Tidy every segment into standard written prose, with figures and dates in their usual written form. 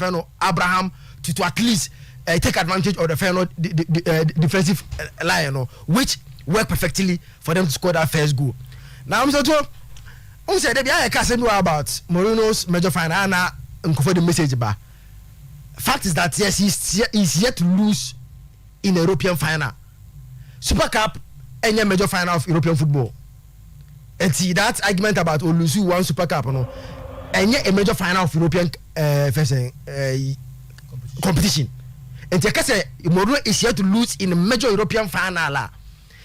Abraham to at least take advantage of the defensive line, which worked perfectly for them to score that first goal. Now I'm saying I can't know about Mourinho's major final and for the message bar. Fact is that yes, he's yet to lose in a European final. Super Cup any major final of European football. And see that argument about Olusu one Super Cup, and yet a major final of European competition. And take say Mourinho is here to lose in a major European final.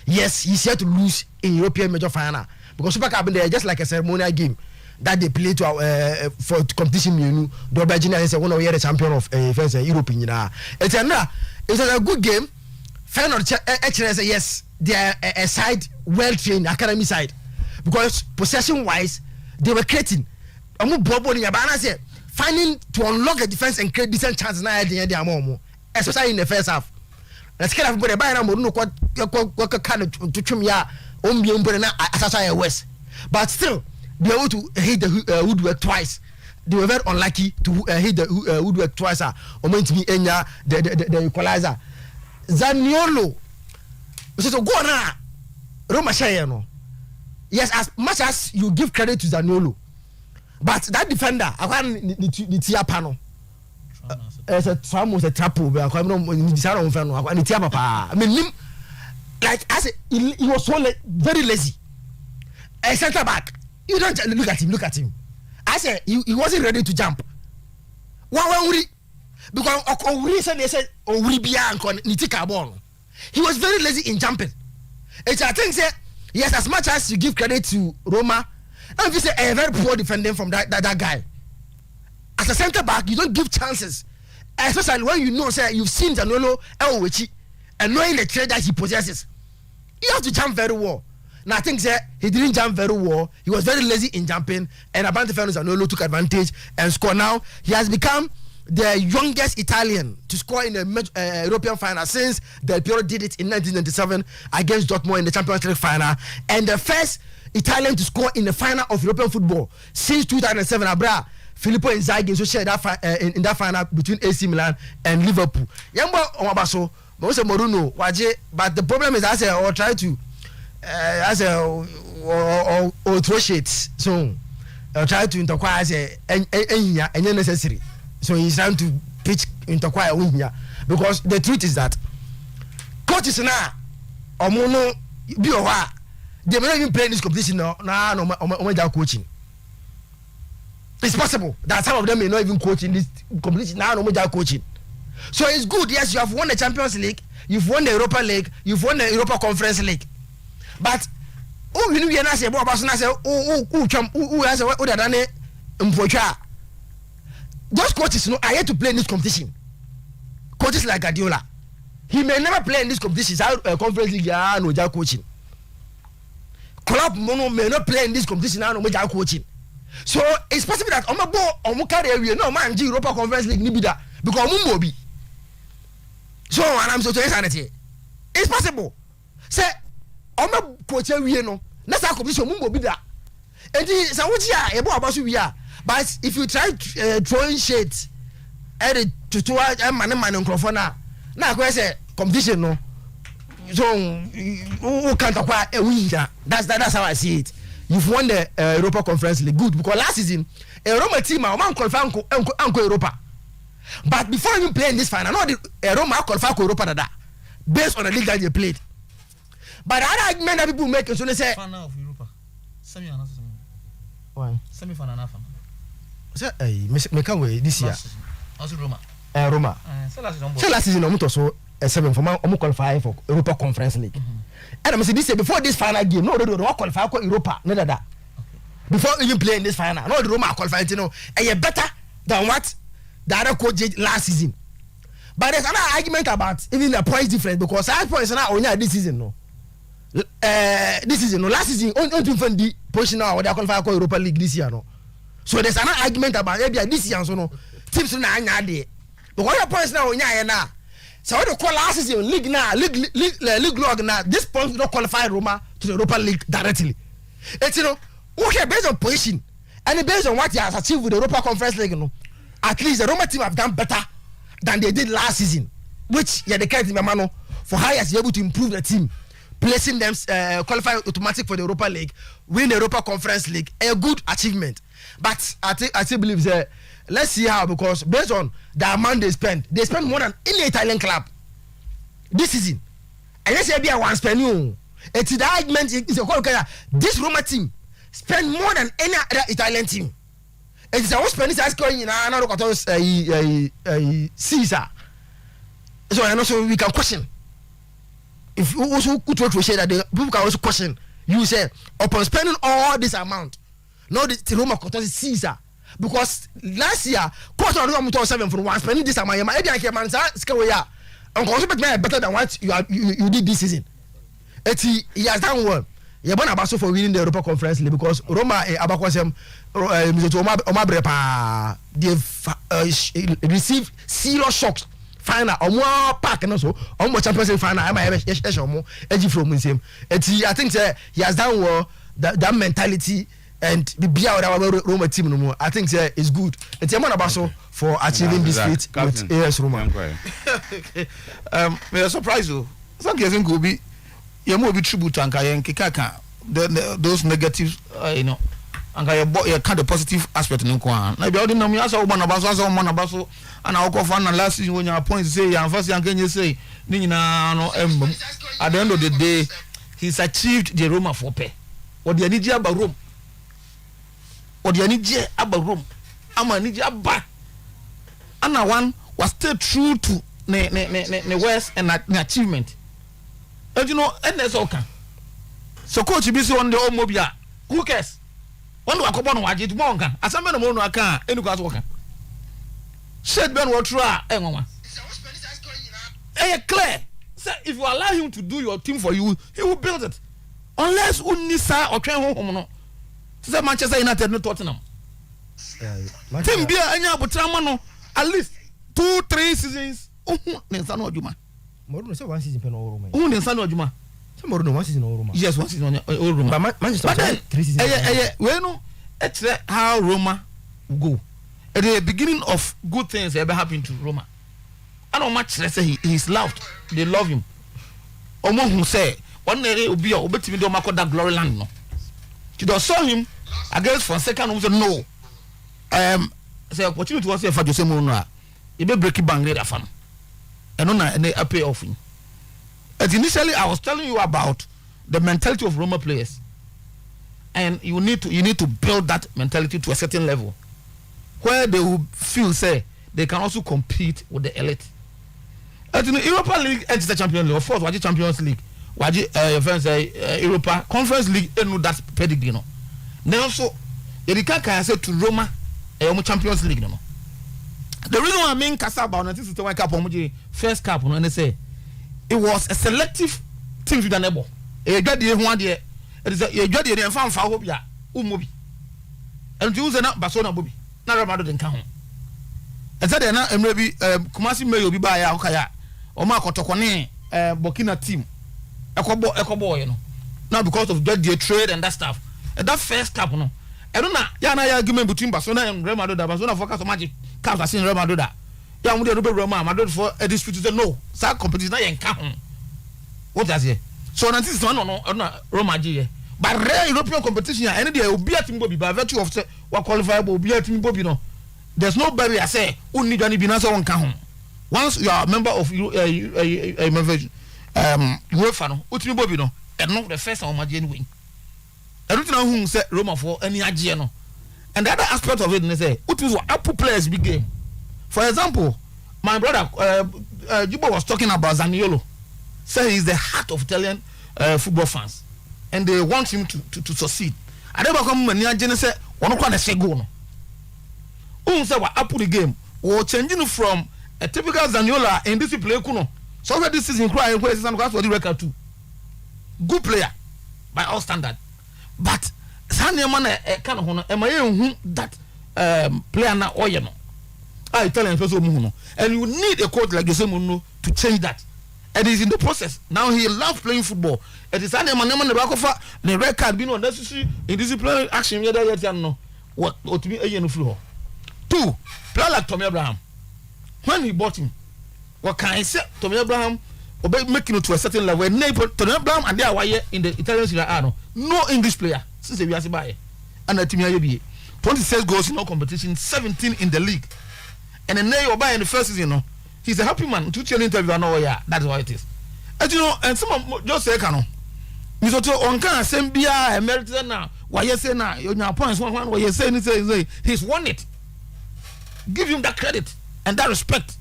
Yes, he's here to lose in European major final because Super Cup they are just like a ceremonial game that they play to for competition. You know, the Belgian is one of the champion of Europe. It's a good game. Final actually say yes, they are a side well trained academy side because possession wise they were creating. Finding to unlock the defense and create decent chances now at the end of especially in the first half. Let's get everybody by now. What kind of to trim ya west, but still they were able to hit the woodwork twice. They were very unlucky to hit the woodwork twice. Or meant to be the equalizer. Zaniolo, so go on. Roma Shayano. Yes, as much as you give credit to Zaniolo. But that defender, I can't the tia panel. As a tram was a trapo, but I mean, like I said, he was so very lazy. A center back, you don't look at him. I said he wasn't ready to jump. Why? Because they said, he was very lazy in jumping. It's I think say yes, as much as you give credit to Roma. And if you say a very poor defending from that guy, as a center back, you don't give chances, especially when you know say you've seen Zaniolo and knowing the trade that he possesses. You have to jump very well. Now I think say he didn't jump very well. He was very lazy in jumping, and Abante Zaniolo took advantage and scored. Now he has become the youngest Italian to score in a European final since Del Piero did it in 1997 against Dortmund in the Champions League final, and the first Italian to score in the final of European football since 2007. Abra Filippo Inzaghi so shared that in that final between AC Milan and Liverpool. Yambo Omabaso, but Mourinho waje. But the problem is, I say or try to or throw shades. So try to interquire as a necessary. So he's trying to pitch interquire because the truth is that coaches now omono biowa. They may not even play in this competition no coaching. It's possible that some of them may not even coach in this competition now coaching. So it's good, yes, you have won the Champions League, you've won the Europa League, you've won the Europa Conference League. But those coaches are here to play in this competition. Coaches like Guardiola, he may never play in this competition. Conference League, no coaching. Club Mono may not play in this competition now, no major coaching. So it's possible that Omo carry no man Europa Conference League nibida because Mumbobi. So and I'm so to insanity. It's possible. Say Omo coach we no. That's how competition Mumbobi da. And this Saudi ebo abasu we are. But if you try throwing shade at the tutua man microphone na go say competition no. So who can't acquire a winner? That's how I see it. You've won the Europa Conference League, good, because last season a Roma team man qualify Uncle Europa. But before you play in this final, no the Roma qualify Europa that based on the league that they played. But other argument that people make is when they say final of Europa, semi-final. Why? Semi-final and final. Say, make away this year. Also Roma. Roma. So last season, I'm also a 7 for qualify for Europa Conference League. And I'm saying this before this final game, no, they don't qualify for Europa, neither that. Before even playing this final, no, the Roma qualify, you know, and you're better than what the other coach did last season. But there's another argument about even the points difference because 5 points now only this season, no. This season, no, last season, only to find the position now where they qualify for Europa League this year, no. So there's another argument about maybe this year, so no, teams now are there. But what your points now, now. So what they call last season league now, league log now. This point don't qualify Roma to the Europa League directly. It's okay based on position and based on what he has achieved with the Europa Conference League. No, at least the Roma team have done better than they did last season, which the kind of Mano for highest able to improve the team, placing them qualify automatic for the Europa League, win the Europa Conference League, a good achievement. But I still believe that let's see how, because based on the amount they spend more than any Italian club this season. And let's say be a one spend you. It's the argument is a whole this Roma team spend more than any other Italian team. It's a spending is going in another Caesar. So I know so we can question. If you also could say that the people can also question, you say upon spending all this amount, now the Roma Cotos is Caesar. Because last year, cost of Roma 7 for one spending this amount, maybe I can answer Skawaya. And better than what you did this season. He has done well. You're born about for winning the Europa Conference League because Roma Abakwasem they've received serious shocks. Final or more pack and also almost Champions League final. I from him. I think he has done well. That mentality and be out our Roma team no more. I think it's good. It's a man about for achieving this feat with AS Roma. May I surprise you? Some cases could be you more be tribute and kaka those negatives, you know, and you kind of positive aspect in Kwan. Now, you know, me as a woman about so, and I'll go for last season when your points say, and first, can you say, Nina, no, at the end of the day, he's achieved the Roma for pay. Or the Anija about Rome. Or the Anija about Rome. I'm a Nija back. And one was still true to the West and the achievement. And you know, and that's okay. So coach be so on the old mobile. Who cares? One do akobon waje to monka. Asamba no mo no aka enu kwa so ka. Said Ben what try e nwa. Clear. Say if you allow him to do your team for you, he will build it. Unless unisa or twen home no. Say Manchester United no Tottenham. Team bia anya abotrama no at least 2-3 seasons. Ne nsa no adwuma. Moruno say one season pen Roma. Ne nsa no adwuma. Moruno one season Roma. Yes, one season Roma. But Manchester 3 seasons. We know it's how Roma go. At the beginning of good things ever happened to Roma. I don't much say he's loved. They love him. Omo who say one day will be obetimi do mako that glory land no. You don't saw him against Fonseca no say no. Say opportunity was say for Jose Mourinho. He be break bang there fan. And I pay off him. As initially I was telling you about the mentality of Roma players. And you need to build that mentality to a certain level where they will feel say they can also compete with the elite. At the Europa League and the Champions League, of course, Waji Champions League, Waji Europa Conference League, and that pedigree no. Then also, Erika can say to Roma, Champions League no. The reason why I mean Casa about 1961 Cup, first cup, and they say it was a selective team with the neighbor. A got the one there. It is a got the fan for Hobia, Umubi. And you use an Barcelona Bobby. Not a matter than count. And said, and maybe Kumasi may be by Alkaya or Marco Tokone, Burkina team. Echo boy, you know. Now because of the trade and that stuff. And that first cup, no. I don't know. Yana argument between Barcelona and Real Madrid. Barcelona focus on magic. Cups are seen Real Madrid. Yeah, I'm going to Roma Madrid for a dispute. No, that competition ain't count. What does it? So this is no Roma G. But rare European competition, any day will be a team Bobby by virtue of what qualifiable will be a team Bobby. No, there's no barrier. Say, only Johnny Binasa won't count. Once you are a member of UEFA, no, Utimi Bobby, no, and not the first on my genuine. I don't know who said Roma for any Agiano. And the other aspect of it, they say, Utis were Apple players big game. For example, my brother Juba was talking about Zaniolo. Say he's the heart of Italian football fans. And they want him to succeed. I never come when you say, one of say go no. Who say what Apple the game? Or changing from a typical Zaniola in this play kuno. So this season crying where is for the record too. Good player by all standard. But Sanya man kind of honor that player na oyeno. I Italian person muno. And you need a coach like Jose Mourinho to change that. And he's in the process. Now he loves playing football. It is Sanya man the back of the record being unnecessary in disciplinary action. No, what to me a flu. 2, player like Tommy Abraham. When he bought him, what can I say? Tommy Abraham making it to a certain level. Tommy Abraham and they are in the Italian Serie A. No English player since the Biasibaye. And the team here 26 goals in all competition, 17 in the league. And then they buy in the first season. He's a happy man. To tell interview, I know, yeah, that's what it is. And you know, and some just say, Kano. Misoto onka sembia emeritus na why you say na your points one why you say he's won it. Give him that credit and that respect.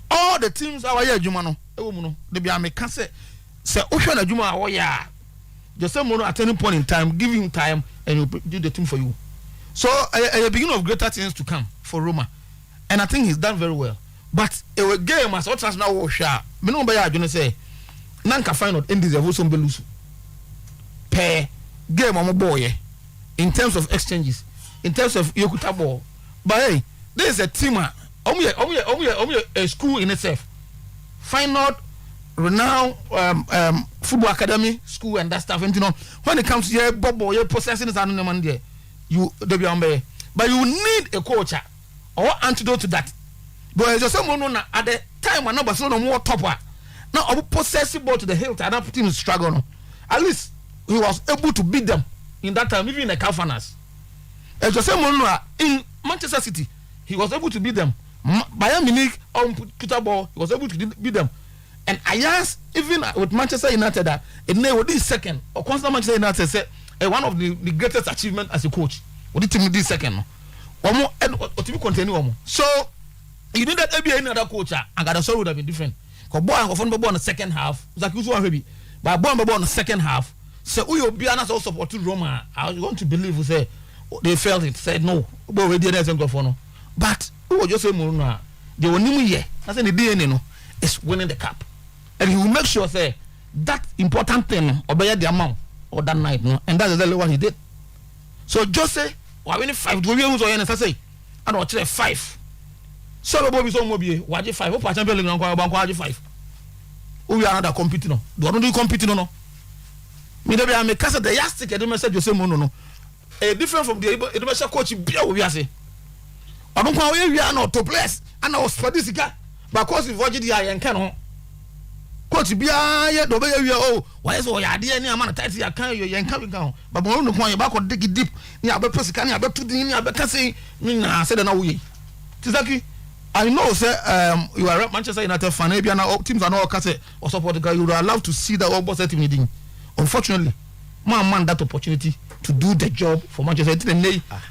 All the teams are here juma no no they be ameka say ohwe na juma awo ya just say mono at any point in time give him time and he'll do the thing for you. So a beginning of greater things to come for Roma, and I think he's done very well. But a game as what now ohwa me no be ya adwene say nanka final end deserve some belusu per game on boy in terms of exchanges, in terms of yokuta ball. But hey, this is a team a school in itself. Final renowned football academy school and that stuff. And you know, when it comes to your bubble, your possessing is an man there. But you need a coach or antidote to that. But there's someone at the time when nobody no more topper. Now I possessive ball to the hilt and that team is struggling. At least he was able to beat them in that time, even in the Calfanas. As the same in Manchester City, he was able to beat them. Bayern Munich on Peter Ball, he was able to beat them. And I asked, even with Manchester United, that this second, or constant Manchester United said one of the greatest achievements as a coach. What did you this second? One more, and what to continue one more. So you knew that maybe any other coach, and got a story would have been different. Because boy, I'm going on the second half, like you saw baby, but boy, I'm on the second half. So we will be honest also support to Roma. I was going to believe who say they felt it, said no, but we didn't go for no. But who was just saying Muruna? They were new year. I said the DNA no is winning the cup, and he will make sure say that important thing obey the amount or that night no, and that's exactly what he did. So just say we winning 5. Do we use or say I don't want 5. So we be so mobile. Why 5? What Champions League no go 5? We are not competing no. Don't do competing no. Me dey be am case the yastic e message Jose Mono no different from the message coach bia we say odun kwa we wia na to place and was for this guy because if what the yen kan ho coach bia ye do be wia oh why so ya de ni amana tight ya kan yo yen kan ho but mo no kwa ye ba ko dig deep ni abe pesika ni abe to din ni abe kase ni na say na wo ye tizaki I know say you are a Manchester United fan bia na teams are not kase or support the guy you are allowed to see that all boss team needing. Unfortunately, man that opportunity to do the job for Manchester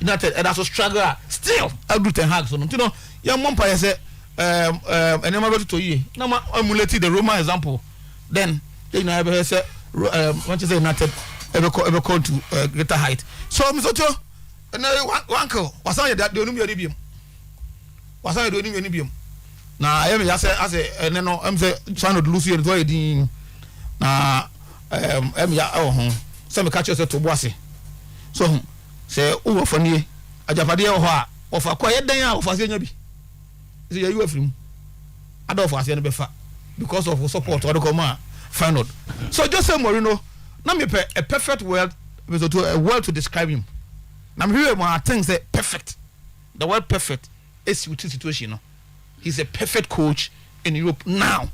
United and also struggle still I'll Ten Hag so you know young man say and I'm about to you now emulating the Roma example then you know I say Manchester United ever call to greater height. So Misoto and uncle was I that the only medium was I doing any medium now I am as and then I'm trying to lose you and na ya some catch us to boase so say o for nie ajapade ho a ofa kwa yeden a ofa se nya bi say you afrim adolfo ase no be fa because of support or the come final. So Jose Mourinho na me a perfect word a word to describe him na me hear more things say perfect. The word perfect is with situation no. He's a perfect coach in Europe now.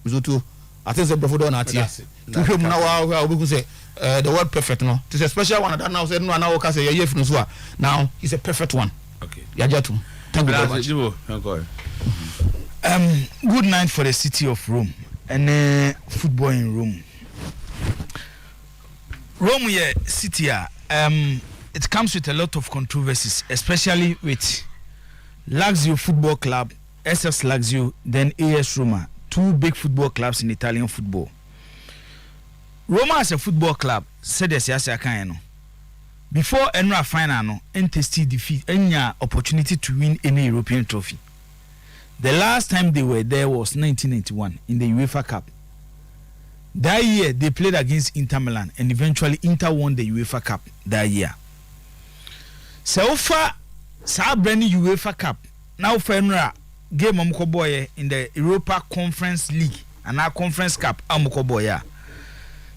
So I think the Brofo not here. To him now, we say the word perfect. No, it's a special one. That now say no, now can say yeah, now he's a perfect one. Okay, Yajatu. Thank you very much. Good night for the city of Rome and football in Rome. Rome, yeah, city. It comes with a lot of controversies, especially with Lazio Football Club, SS Lazio, then AS Roma. 2 big football clubs in Italian football. Roma as a football club said as no. Before Enra final no, NTST defeat any opportunity to win any European trophy. The last time they were there was 1991 in the UEFA Cup. That year they played against Inter Milan and eventually Inter won the UEFA Cup that year. So far, brand new UEFA Cup now for Enra game Amukoboye in the Europa Conference League and our Conference Cup Amukoboya.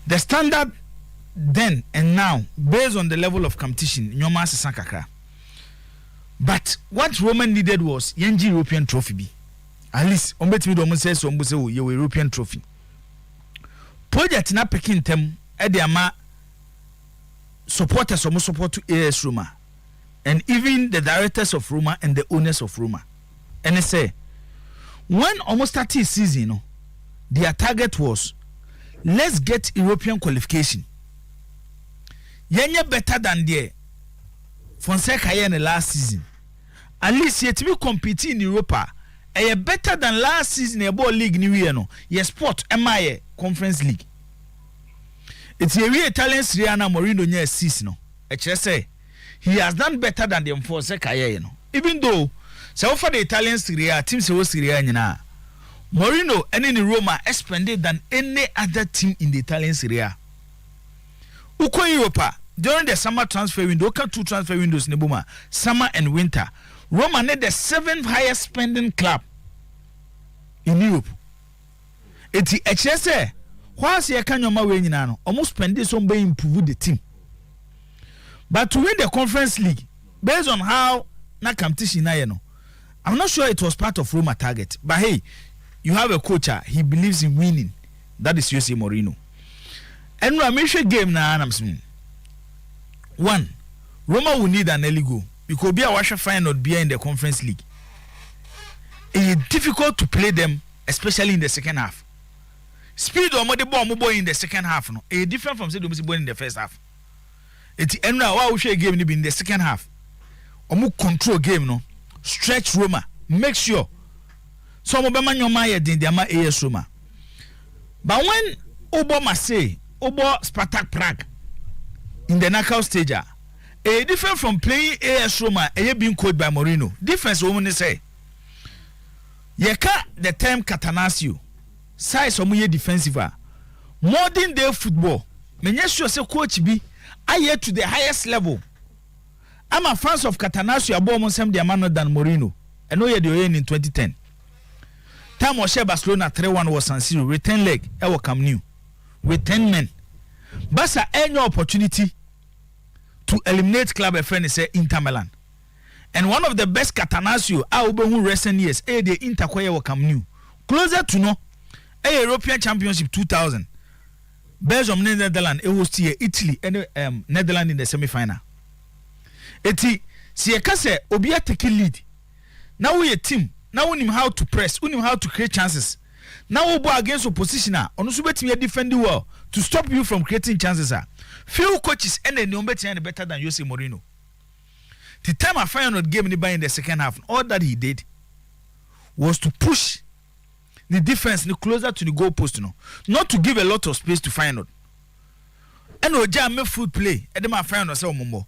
The standard then and now, based on the level of competition, Nyoma Sankaka. But what Roma needed was Yenji European trophy be. At least on bet me do say so you European trophy. Project na picking them at the ama supporters or support to AS Roma. And even the directors of Roma and the owners of Roma. And they say when almost started season, their target was let's get European qualification. Yenye better than the Fonseca in the last season. At least yet we compete in Europa. Better than last season a ball league new year no. Yes sport MIA Conference League. It's a real Italian Siriana Mourinho near season no. Say he has done better than the Fonseca no. Even though so for the Italian Serie A team so Serie A nyina Mourinho and in Roma expanded than any other team in the Italian Serie A. Uko Europa during the summer transfer window, two transfer windows nebuma, summer and winter. Roma need the 7th highest spending club in Europe. It's HSA. Whilst you can your almost spend this on improve the team. But to win the conference league, based on how na competition I'm not sure it was part of Roma target. But hey, you have a coach, he believes in winning. That is Jose Mourinho. And Ramesh game na anamsmin. One, Roma will need an early goal because be a washer final be in the conference league. It is difficult to play them, especially in the second half. Speed or more in the second half, no. It is different from say in the first half. It's end now we share game in the second half. Omu control game no. Stretch Roma. Make sure. So Obama nyoma din the ama AS Roma. But when Obama say Obo Spartak Prague in the knockout stage, a different from playing AS Roma, being coached by Mourinho. Difference woman say. Yeka the term Catanaccio. Size omuye defensive. Modern day football. Menye sure say coach be aye to the highest level. I'm a fans of Catanaccio abo mo sem dia man than Mourinho. And no ye the in 2010. Time was Barcelona 3-1 was San Siro. Return leg e Camp Nou with 10 men. Barca any opportunity to eliminate club a friend say Inter Milan. And one of the best Catanaccio who recent years the Inter Camp Nou. Closer to no European Championship 2000. Belgium Netherlands host Italy and Netherlands in the semi-final. Eti si ekase obi take lead. Now we a team. Now we know how to press, we know how to create chances. Now we go against opposition ono so betimi defend the well to stop you from creating chances. Few coaches and the number better than Jose Mourinho. The time I final game in the second half, all that he did was to push the defense closer to the goal post, not to give a lot of space to Feyenoord. And Oja made foot play. Edema Feyenoord say Mombo.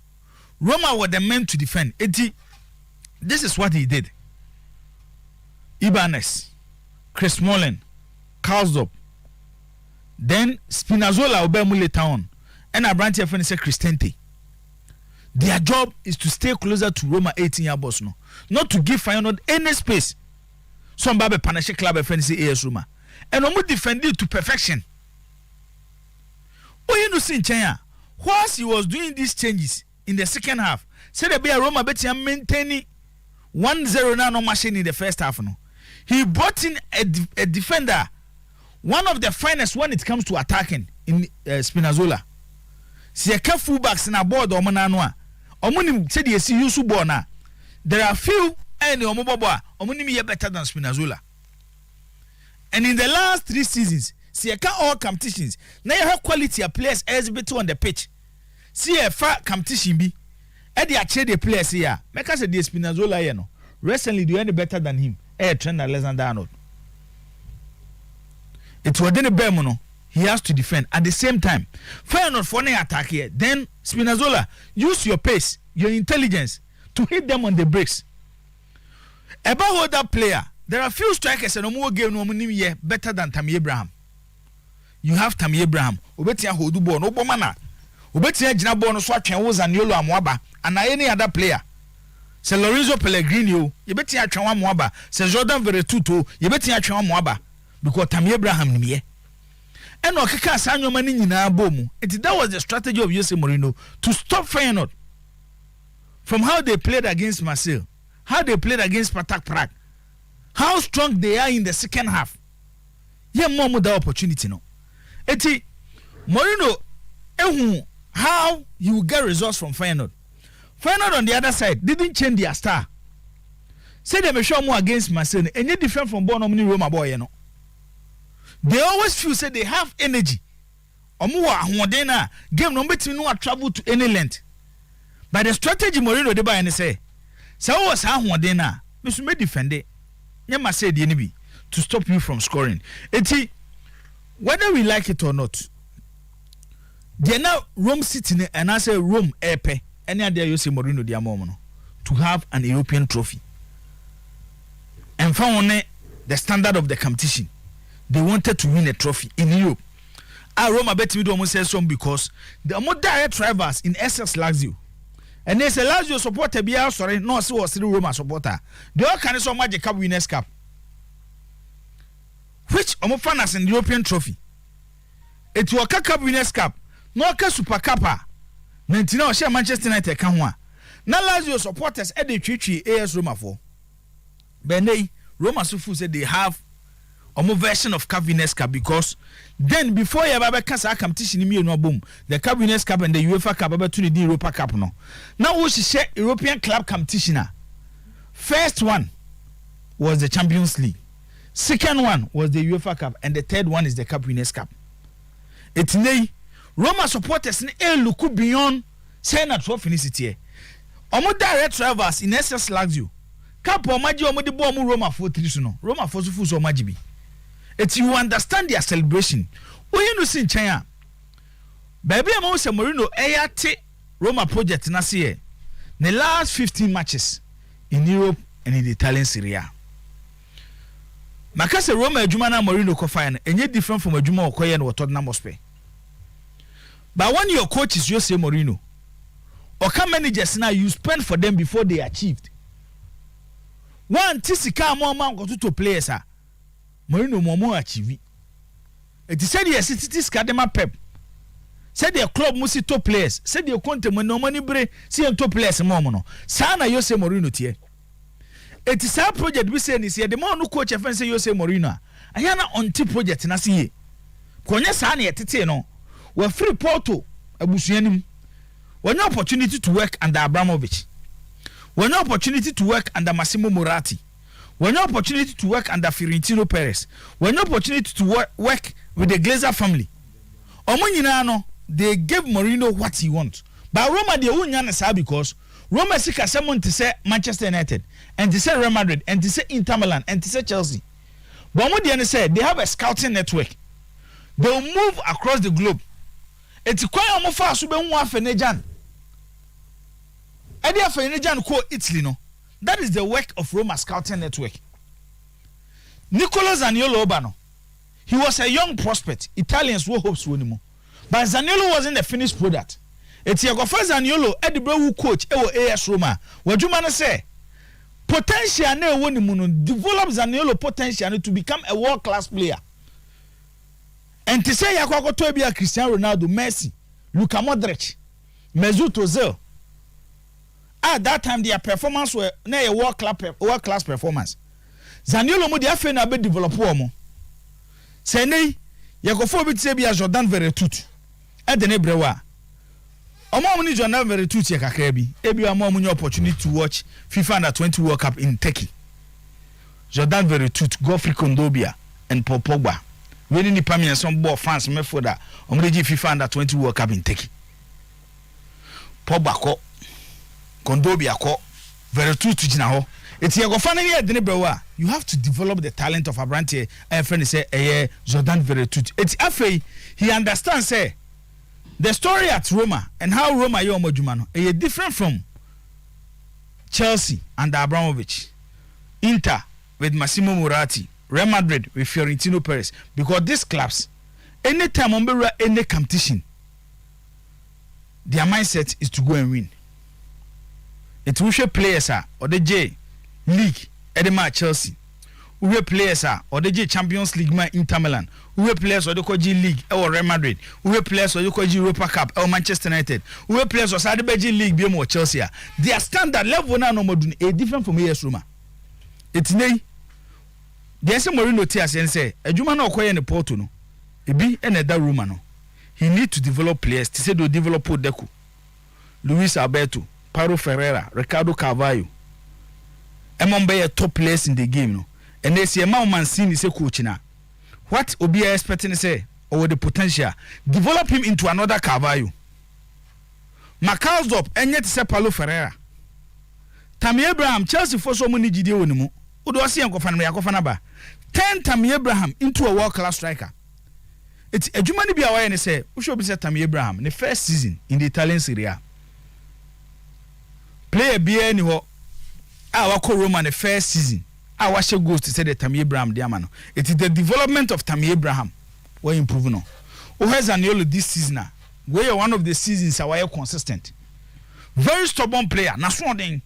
Roma were the men to defend. This is what he did. Ibanez, Chris Smalling, Karlsdorp, then Spinazzola Obemule Town, and Abrantia Fenise Cristente. Their job is to stay closer to Roma 18-year boss, not to give Feyenoord any space. Some Babe Panache Club Fenise AS Roma. And Omu defend it to perfection. Oh, you know, Sinchaya, whilst he was doing these changes in the second half, said the Bear Roma Betia maintaining 1-0 now no machine in the first half. No, he brought in a defender, one of the finest when it comes to attacking in Spinazzola. See a full backs in a board or mananoa. Omunim said you see Yusu Bona. There are few and Omoboba Omunim better than Spinazzola. And in the last 3 seasons, see a all competitions. Now you have quality of players as better on the pitch. See a far competition be. Eddie Ache the players here. Make us a de Spinazzola no. Recently do any better than him. Trent Alexander-Arnold. It was then a Bermono. He has to defend at the same time. Feyenoord for an attack here. Then Spinazzola, use your pace, your intelligence to hit them on the brakes. About that player, there are few strikers and more game no year better than Tammy Abraham. You have Tammy Abraham. Obetia Hodu Bon, Obomana. Obetia Jinabon, Swatch and was and Yolo Amwaba, and any other player. Se Lorenzo Pellegrini, you betia Chawa Mwaba, Se Jordan Veretuto, you betia Chawa Mwaba, because Tammy Abraham niye. And Okaka Sanyo Mani in Abomu. That was the strategy of Jose Mourinho to stop Feyenoord from how they played against Marseille, how they played against Spartak Prague, how strong they are in the second half. Yeah, more with the opportunity, no. Eti Mourinho, how you will get results from Feyenoord. Feyenoord on the other side didn't change their star. Say they may show more against Marseille, and yet different from Bonham Roma boy, you know. They always feel say they have energy. Omuwa Huadena game number 2 no travel to any length. By the strategy Mourinho de buy and say, so was Huadena, Miss may defend it. Never say the enemy to stop you from scoring. Eti, whether we like it or not, they now Rome sitting and I say Rome epe. Any idea you say Mourinho dia momo to have an European trophy. And found the standard of the competition. They wanted to win a trophy in Europe. Roma bet me do almost say some because the more direct rivals in SS Lazio. And they say Lazio supporter be sorry, no so was still Roma supporter. They all can so much cup winners cup. Which fan in the European trophy. It was a cup winners cup, no a super cup. 19 share Manchester United can one. Now Lazio supporters at the Chichi AS Roma for. Benay Roma Sufu said they have a more version of Cup Winners' Cup because then before you ever cast a competition in no boom, the Cup Winners' Cup and the UEFA Cup about to the Europa Cup no. Now we should share European club competition. First one was the Champions League. Second one was the UEFA Cup and the third one is the Cup Winners' Cup. It's nay Roma supporters look beyond saying a trophy in city. Omo direct rivals in SS Lazio. Cup or Maji omo de bo omo Roma 4-3 no. Roma 4-4 so Maji bi. It's you understand their celebration. You know sin China. Baby among say Mourinho eyate Roma project na see. The last 15 matches in Europe and in the Italian Serie A. Makase Roma adwuma na Mourinho ko fire enye different from adwuma okoye na Tottenham Hotspur. But when your coach is Jose Mourinho, or come managers now you spend for them before they achieved. One tisika more man go to players ah. Mourinho more achieve. It is said yes it is Kadema Pep. Said their club must top players. Said their Conte when no money bre see top players more no. Sana Jose Mourinho tie. It is our project we say is here the man who coach and say Jose Mourinho. Ayana on ti project na see. Konya sana yetete no. We free Porto abusuanim. One opportunity to work under Abramovich. One opportunity to work under Massimo Moratti. One opportunity to work under Fiorentino Perez. One opportunity to work with the Glazer family. Omo they gave Mourinho what he wants. But Roma they won't understand because Roma seek someone to say Manchester United and to say Real Madrid and to say Inter Milan and to say Chelsea. But what they say they have a scouting network. They'll move across the globe. It's quite almost fast to be one Fenejan. Idea Fenejan call Italy no. That is the work of Roma scouting network. Nicolo Zaniolo Obano. He was a young prospect. Italians were hopes for him. But Zaniolo wasn't a finished product. It's your Zaniolo at the bro coach AS Roma. What you man say? Potential ne woni muno develop Zaniolo potential to become a world class player. And to say yakwa to be Cristiano Ronaldo, Messi, Luka Modric, Mesut Ozil. At that time their performance were na a world class performance. Zaniolo mo dia fe na be develop mo. Say nei yakofo bi say be Jordan Veretout. E de ne brewa. Omo ni Jordan Veretout ye kakra bi. E bi omo mo opportunity to watch FIFA Under-20 World Cup in Turkey. Jordan Veretout, Godfrey Kondobia and Paul Pogba. When ni pamian some ball fans me for that. Omo dey FIFA Under-20 World Cup in Turkey. Pogba ko Kondobia ko Veretout gina ho. It's your go you have to develop the talent of Abrante and friend say Jordan Veretout. It's afei he understands say the story at Roma and how Roma yo omojumano is different from Chelsea under Abramovich, Inter with Massimo Moratti, Real Madrid with Fiorentino Perez, because these clubs anytime on any competition their mindset is to go and win. It will show players or the J League Edema Chelsea. we players or the Champions League man Inter Milan, we players or the Koji League or Real Madrid, we players or the Koji Europa Cup or Manchester United, we players or Saudi Beji League be more Chelsea. Their standard level now no more different from AS Roma. It's nay. There's a Mourinho tears and say a Juma no acquire in the Porto no. It be another Roma no. He need to develop players to say to develop Deku, Luis Alberto, Paulo Ferreira, Ricardo Carvalho. Among be top players in the game no. And they say a man seen is a coach now. What Obi expecting to say over the potential, develop him into another Carvalho. Macaulay and yet say Paulo Ferreira. Tammy Abraham, Chelsea for so many GD onimu. Udo see Uncle Fanaba. 10 Tammy Abraham into a world class striker. It's a Jumani be aware and say, we should be said Tammy Abraham in the first season in the Italian Serie A. Play a beer anywhere. Our Roma in the first season. Our show goes to say that Tammy Abraham diamano. It is the development of Tammy Abraham we're improving on. Who has Zaniolo this season? Where one of the seasons are consistent. Very stubborn player. Naswanding.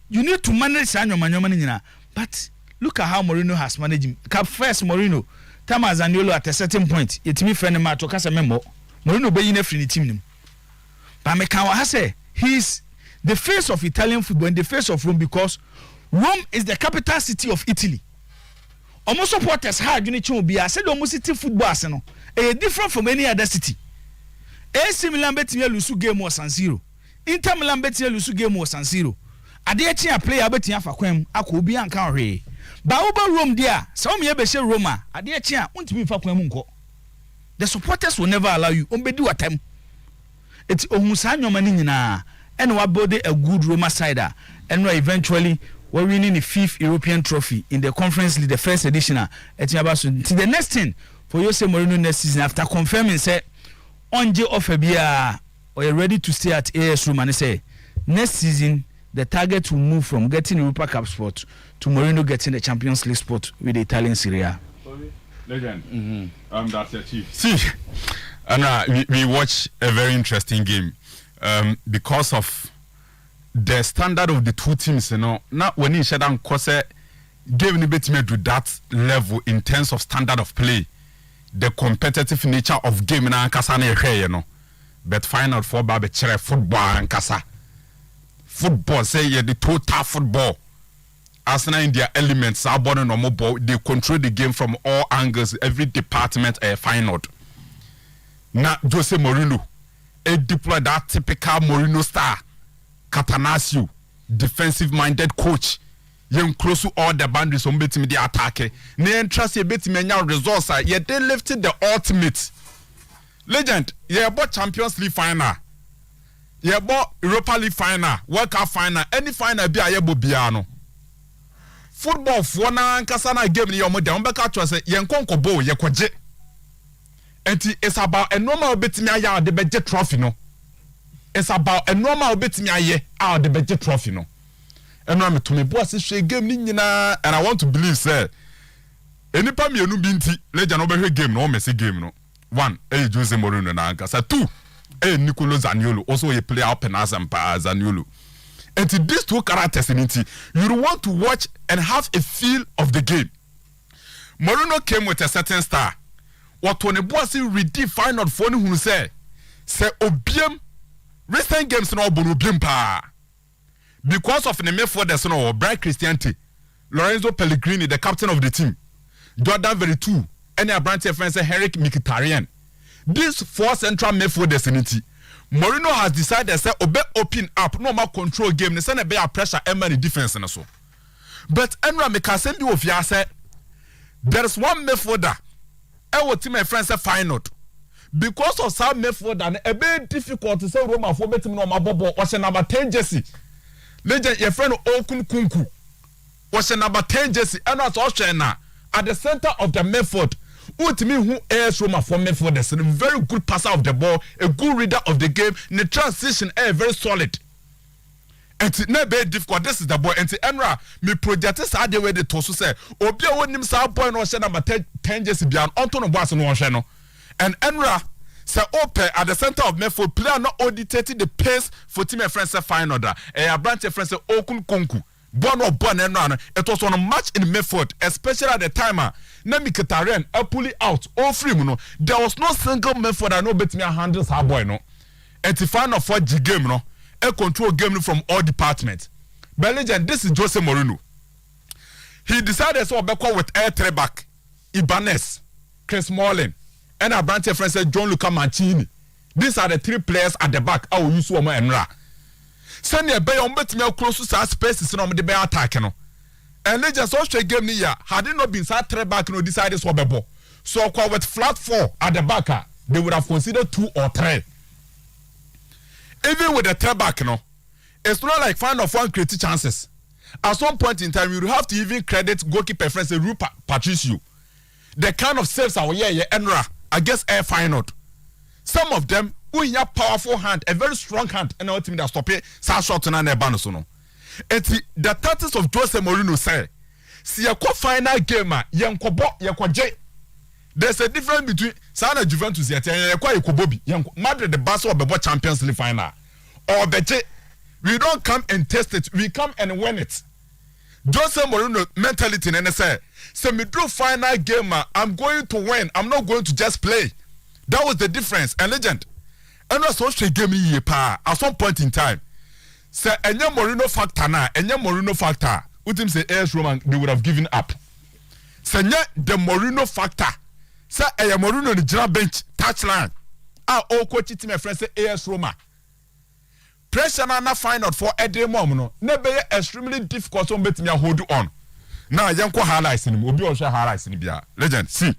You need to manage Sanyo, but look at how Mourinho has managed him. First Mourinho, time as Zaniolo at a certain point, it me friend ma to kasa member. Mourinho be in a free team. But Mekawa has say he's the face of Italian football and the face of Rome because Rome is the capital city of Italy. Almost supporters hard unit will be. I said almost city football arsenal. Different from any other city. AC Milan betia lusu game was San Siro. Inter Milan betia lusu game was San Siro. Adechi a player betia fa kwam akobi anka hwe. Ba oba Rome dia, some ye be share Roma. Adechi a untimi fa kwam nko. The supporters will never allow you. Ombedi watem. It's omusa nyoma ni nyina. And we build a good Roma side and we eventually we're winning the 5th European trophy in the Conference League, the first edition. To the next thing for Jose Mourinho next season after confirming say onje offer bia or you're ready to stay at AS Roma and say next season the target will move from getting Europa Cup spot to Mourinho getting the Champions League spot with the Italian Serie A. Legend. That's your chief. See, and we watch a very interesting game. Because of the standard of the two teams, you know, not when you said cause game ni betime to that level in terms of standard of play, the competitive nature of game na kasa na you know. But final four ba be chere football and kasa. Football say yeah, the total football. Arsenal in their elements are born no more ball, they control the game from all angles, every department final. Na Jose Mourinho deploy that typical Mourinho star, Catanaccio, defensive-minded coach. You close to all the boundaries on betting the attack. Ne trust you betting me results. Yeah, they lifted the ultimate. Legend, yeah, about Champions League final. Yeah, about Europa League final, World Cup final, any final be a yebo biano. Football for na nkasana game ni yomo de ombeka to say yenkonko bo yekwaje. And it's about a normal bit me aya the budget trophy no. It's about a normal bit me aya the budget trophy no. And I'm to me boss is game ni nyina and I want to believe say enipa me enu binti legend obehwe game no messy game no. 1 Jose Mourinho na nkasa. 2 Nicolo Zaniolo also a player up and Zaniolo. And these two characters in it you want to watch and have a feel of the game. Mourinho came with a certain star. What when a boss redefine not for who say obiem recent games no obiem pa because of the method that's no Brian Cristianti, Lorenzo Pellegrini, the captain of the team, Jordan Veretout, and a branch of friends Henrik Mkhitaryan. These 4 central midfielders in it. Mourinho has decided say obe open up no more control game. They send a better pressure and money defense and so. But Enra Mekasembi of ya said there is one midfielder. Our team my friends say final because of some method and a bit difficult to say Roma for betting no mabobo was number 10 jersey. Legend your friend Okun Kunku was number 10 jersey and that's also at the center of the method. To me who airs Roma for method is a very good passer of the ball, a good reader of the game, the transition very solid. And it's not very difficult. This is the boy. And the Enra, me project is the way the Tosu say. Obia when him say boy no number 10 jersey beyond Antonio Boas no channel. And Enra say open at the center of midfield player not dictating the pace for team friends say final da. A branch friends say Okun Konku. Born and it was on a match in Medford, especially at the time. Nemi Katarian pulley out all free. There was no single Medford I know bet me handles her boy no. And the final 4G game no, a control game from all departments. But legend, this is Jose Mourinho. He decided to back with air three back, Ibanez, Chris Smalling, and our branch friend said John Luca Mancini. These are the 3 players at the back. I will use Woma and Ra. Send your bay on bet me close to our spaces and on the bear attack. And legends also game near had it not been sat three back no decided to bebo. So with flat 4 at the back, they would have considered 2 or 3. Even with the three back, it's not like find of one creative chances. At some point in time, you have to even credit goalkeeper friend Rupa Patricio. The kind of saves our Enra against Air Final. Some of them who have powerful hand, a very strong hand, and ultimately that stop it. Sa shot na ne banosono. The tactics of Jose Mourinho say, see a final game, Yankobo. There's a difference between Sana Juventus and Yakobobi. Madrid the Barca or the Champions League final. Or Beche. We don't come and test it. We come and win it. Jose Mourinho mentality and say me do final game. I'm going to win. I'm not going to just play. That was the difference. And legend. And also she gave me a power at some point in time. Say any Mourinho factor na, any Mourinho factor. Utim say AS Roma they would have given up. Say the Mourinho factor. Say a Mourinho the general bench touchline. All coach team friends say AS Roma. Pressure na find out for every mom no. Never extremely difficult on betting hold on. Now yanko highlights in obi on share highlights in bia. Legend, see.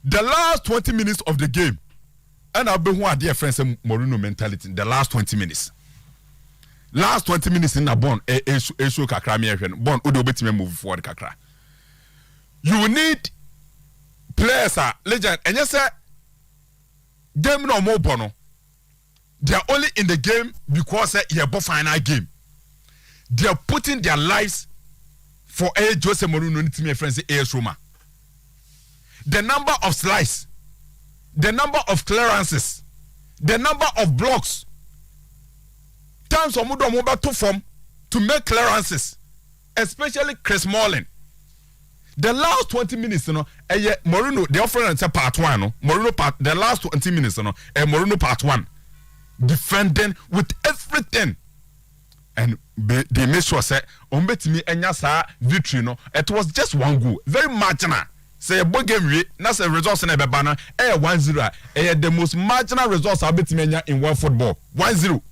The last 20 minutes of the game, and I'll be one dear friends Mourinho mentality. The last 20 minutes. Last 20 minutes in a bond, a show kakra me bond odo betting move forward kakra. You need players legend and yes sir. Game no more bono. They are only in the game because they are final game. They are putting their lives for a Jose Mourinho team friends AS Roma. The number of slices, the number of clearances, the number of blocks, times of mobile to form to make clearances, especially Chris Smalling. The last 20 minutes, Mourinho, the offering and part 1, Mourinho part, the last 20 minutes, Mourinho part 1. Defending with everything, and they made sure say on bet me enya victory no. It was just 1 goal, very marginal. Say a big game we that's a result in a banner 1-0. The most marginal results I bet me in world football 1-0.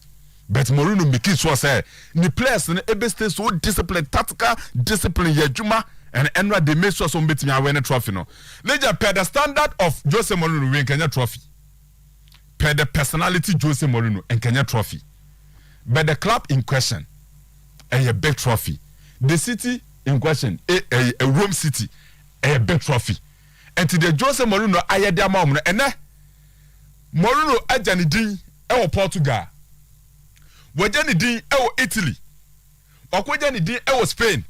But Mourinho make it sure say the players in the stay so disciplined, tactical discipline Juma and Enra they made sure some bet me win a trophy no. Later per the standard of Jose Mourinho win Kenya trophy. Per the personality Jose Mourinho and Kenya trophy. But the club in question, a big trophy. The city in question, a Rome city, a big trophy. And to the Jose Mourinho, I had their mom, and Mourinho ajani din e Portugal. Wajani din e Italy. Wakwajani din e Spain.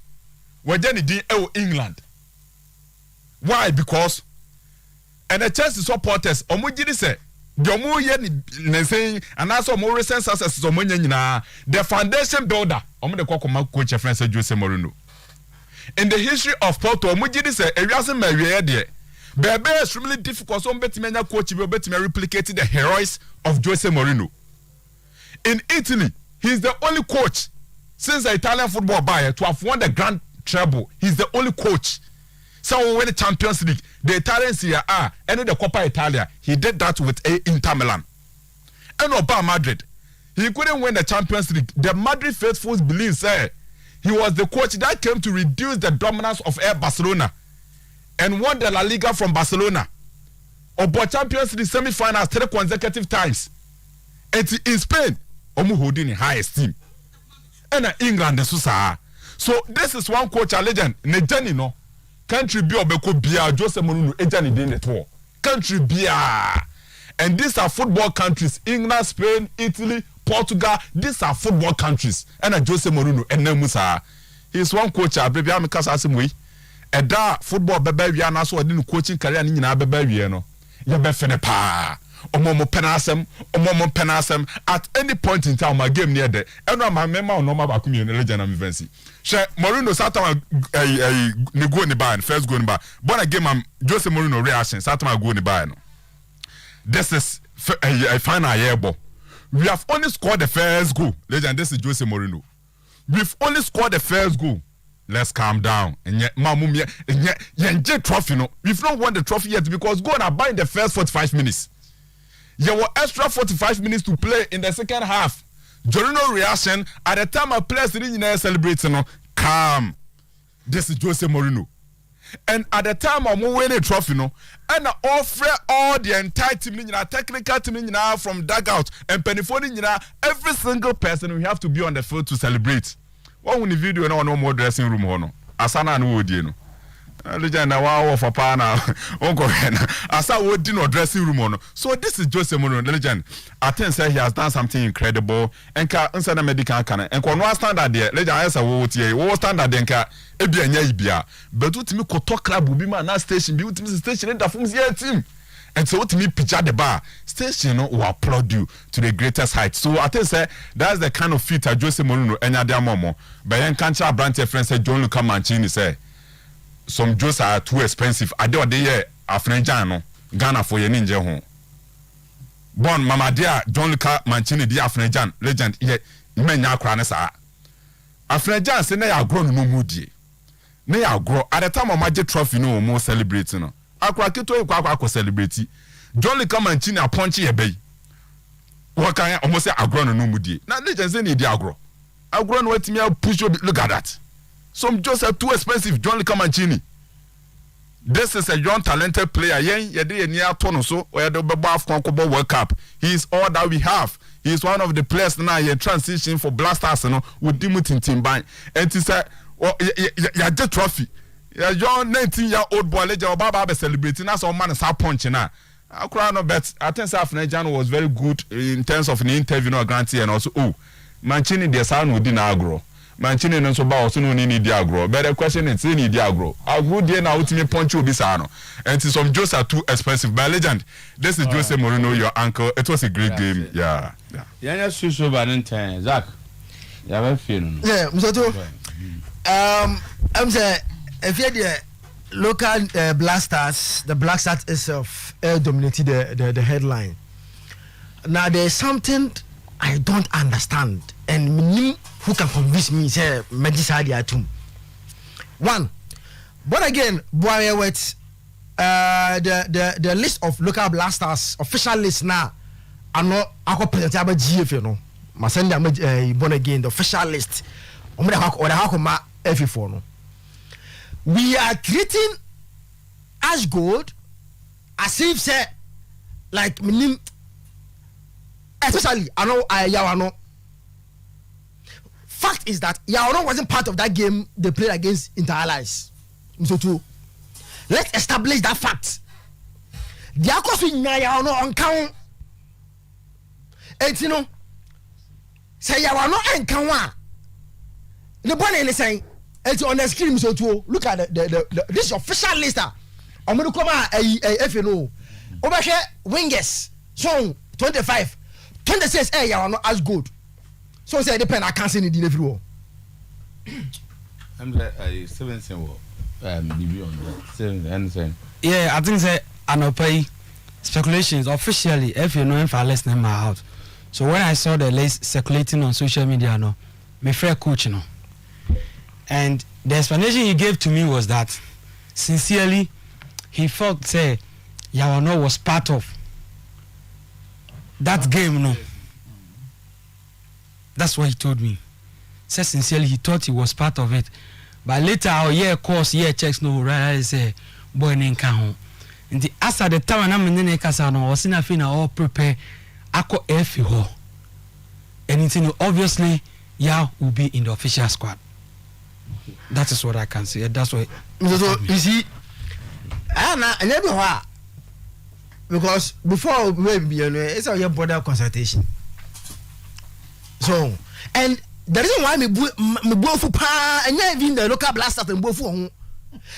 Wajani din e England. Why? Because and the Chelsea supporters, omujidi say the more ye saying and also more recent successes the foundation builder coach friend Jose Mourinho. In the history of Porto, omujidi say e wiase ma wie de bebe extremely difficult so betimenya coach be betime replicate the heroics of Jose Mourinho. In Italy, he's the only coach since the Italian football buyer to have won the grand treble. He's the only coach. So when the Champions League, the Italians here are, and the Coppa Italia, he did that with Inter Milan. And Obama Madrid, he couldn't win the Champions League. The Madrid faithfuls believe he was the coach that came to reduce the dominance of Barcelona and won the La Liga from Barcelona. About Champions League semi-finals 3 consecutive times. And in Spain, Omu holding in high esteem. And England, so this is one coach a legend. Nejani no. Country be obeko bia Jose Mourinho ejani dey the tour. Country bia. And these are football countries. England, Spain, Italy, Portugal. These are football countries. And Jose Mourinho enemusa. He's one coach baby am kasa asemwe. Eda football bebe wi ana so odi no coaching career ni nyina bebe wi no. Ye be fene pa. omo penasem at any point in time my game near there eno ma mema no ma ba ku mi legend am fancy she Mourinho Saturday ne go ni ba first go ni ba but again am Jose Mourinho reaction Saturday go ni ba no this is a final year ball. We have only scored the first goal. Legend, this is Jose Mourinho. We've only scored the first goal. Let's calm down. And yet, trophy, no. We've not won the trophy yet because go and buy in the first 45 minutes. There were extra 45 minutes to play in the second half. Jorino reaction at the time of players celebrating, no, calm. This is Jose Mourinho. And at the time of winning trophy, no, and offer all the entire team, technical team, from dugout and penifoni, every single person we have to be on the field to celebrate. What when the video no more dressing room hono? Asana no odino. Legend na wow for pana. Uncle Asa would no dressing room hono. So this is Jose Mourinho, legend. I think say he has done something incredible. And ka inside medical can and no standard there. Legend answer wo standard then ka ebi anya ibia. But utimi koto club will be man na station. Be utimi station in the forms here team. And so utimi picture the bar station will applaud you to the greatest height. So I think say that's the kind of feat that Jose Mourinho enya dia momo. But yan cancha branch friend say John Luca Mancini say some Joes are too expensive. I do the year Afrenjano Ghana for your ninja home. Born Mama dear John Luca Mancini dear Afrenjan legend ye menya kranesa. Afrenjan say na ya grow no moody. Na ya grow at the time of magic trophy no more celebrating no. Akwa kito akwa celebrate. John Luca Mancini a punchy ye bay. What can almost say agro no moody. Na legend say need agro. Agro no wait me push you look at that. Some just are too expensive. John Luca Mancini. This is a young talented player. Yedi near tono so or the Babaf Concobo World Cup. He is all that we have. He is one of the players now in transition for Blasters, you know, with Dimutin Timban. And he said, "Yeah, the trophy. Yeah, young 19-year-old boy, legend Baba celebrating. That's all man is punching now. I cry no bet. I think South Nigerian was very good in terms of an interview, no guarantee, and also Mancini the son within agro. Mancini no so ba also no need agro. But the question is need agro. Agro dey na ultimate punch obi sa no. And some Joes are too expensive. But legend, this is Jose Mourinho, your uncle. It was a great game. Yeah. Yeah, so Valentine, Zach. Yeah, very feel. Yeah, Mr. I'm saying if you the local Blasters, the Black Stars itself dominated the headline. Now there's something I don't understand, and who can convince me say Medicine atum. One, but again, boy, with the list of local Blasters official list now, I'm not I present about GF, you know. My send them born again the official list. Or the F4 no. We are treating Ash Gold as if say like minim. Especially, I know Yawano. Fact is that Yawano wasn't part of that game they played against Inter-Allies. So too, let's establish that fact. The Akos with Yawano on count. And you know, say Yawano and Kawa. The boy is saying, it's on the screen. So too, look at this official list. I'm going to come out a FNO. Over here, wingers, song 25. 26 you are not as good. So say depend I can't see any delivery. I'm the 17 yeah, I think say pay speculations officially if you know if I listen my out. So when I saw the list circulating on social media, no, my fair coach, no. And the explanation he gave to me was that sincerely he felt say Yawano was part of that game, no. That's what he told me. Said sincerely, he thought he was part of it. But later, course, checks, no, right, say, boy, name home. And the after the time, I'm in the casano, was in a fin, all prepare, Ako F. Anything, obviously, will be in the official squad. That is what I can say. That's what. You see, I never heard. Because before we it's our border consultation. So, and the reason why me go for pa and even the local Blasters and go for no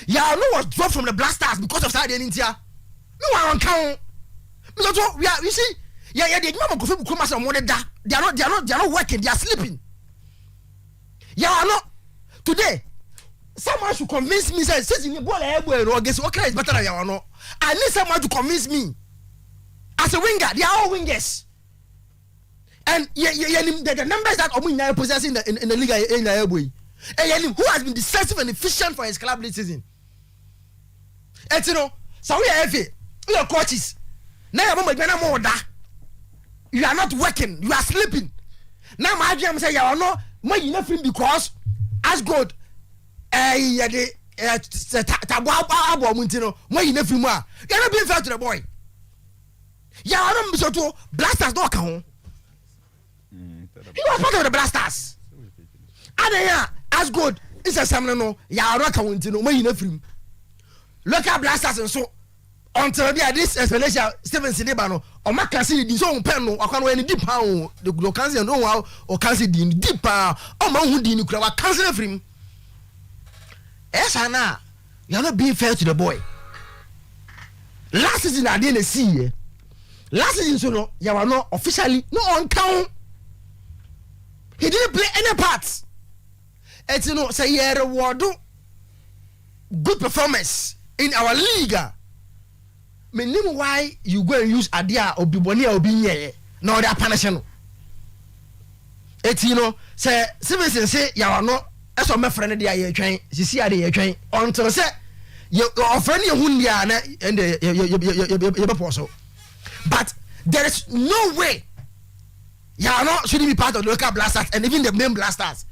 was dropped from the Blasters because of Saudi in India. No one count. Because we are, you see, yeah, the mama could come as a mother. They are not working. They are sleeping. Yeah, not today. Someone should convince me. Say, since you ball or guess what is better than you know. I need someone to convince me. As a winger, they are all wingers. And the numbers that Omu possess in the league in the airway. And who has been decisive and efficient for his club this season. And you know, so we are your coaches. Now you are not working, you are sleeping. Now my GM say you are not nothing because as good you are not being fair to the boy. You are not so blasters don't count. He was part of the blasters. And as good it's a seminal you are not counting when you know free. Local blasters and so until there this explanation Steven Sinebano or Mac can see his own pen or can any deep how the cancer know how or can see the deep or man who didn't crowd cancel him. Yes, Anna, you're not being fair to the boy. Last season I didn't see. Last season, so no, you are not officially no on count. He didn't play any parts. It's you know, say yeah, reward good performance in our league. Me name why you go and use Adia or Biboni or Binye. No, they are punishing. It's you know, say Stevenson say you are not. That's what my friend they are trying. You see how they are trying. Until say your friend you hundia and the but there is no way you are not shouldn't be part of the local blasters and even the main blasters.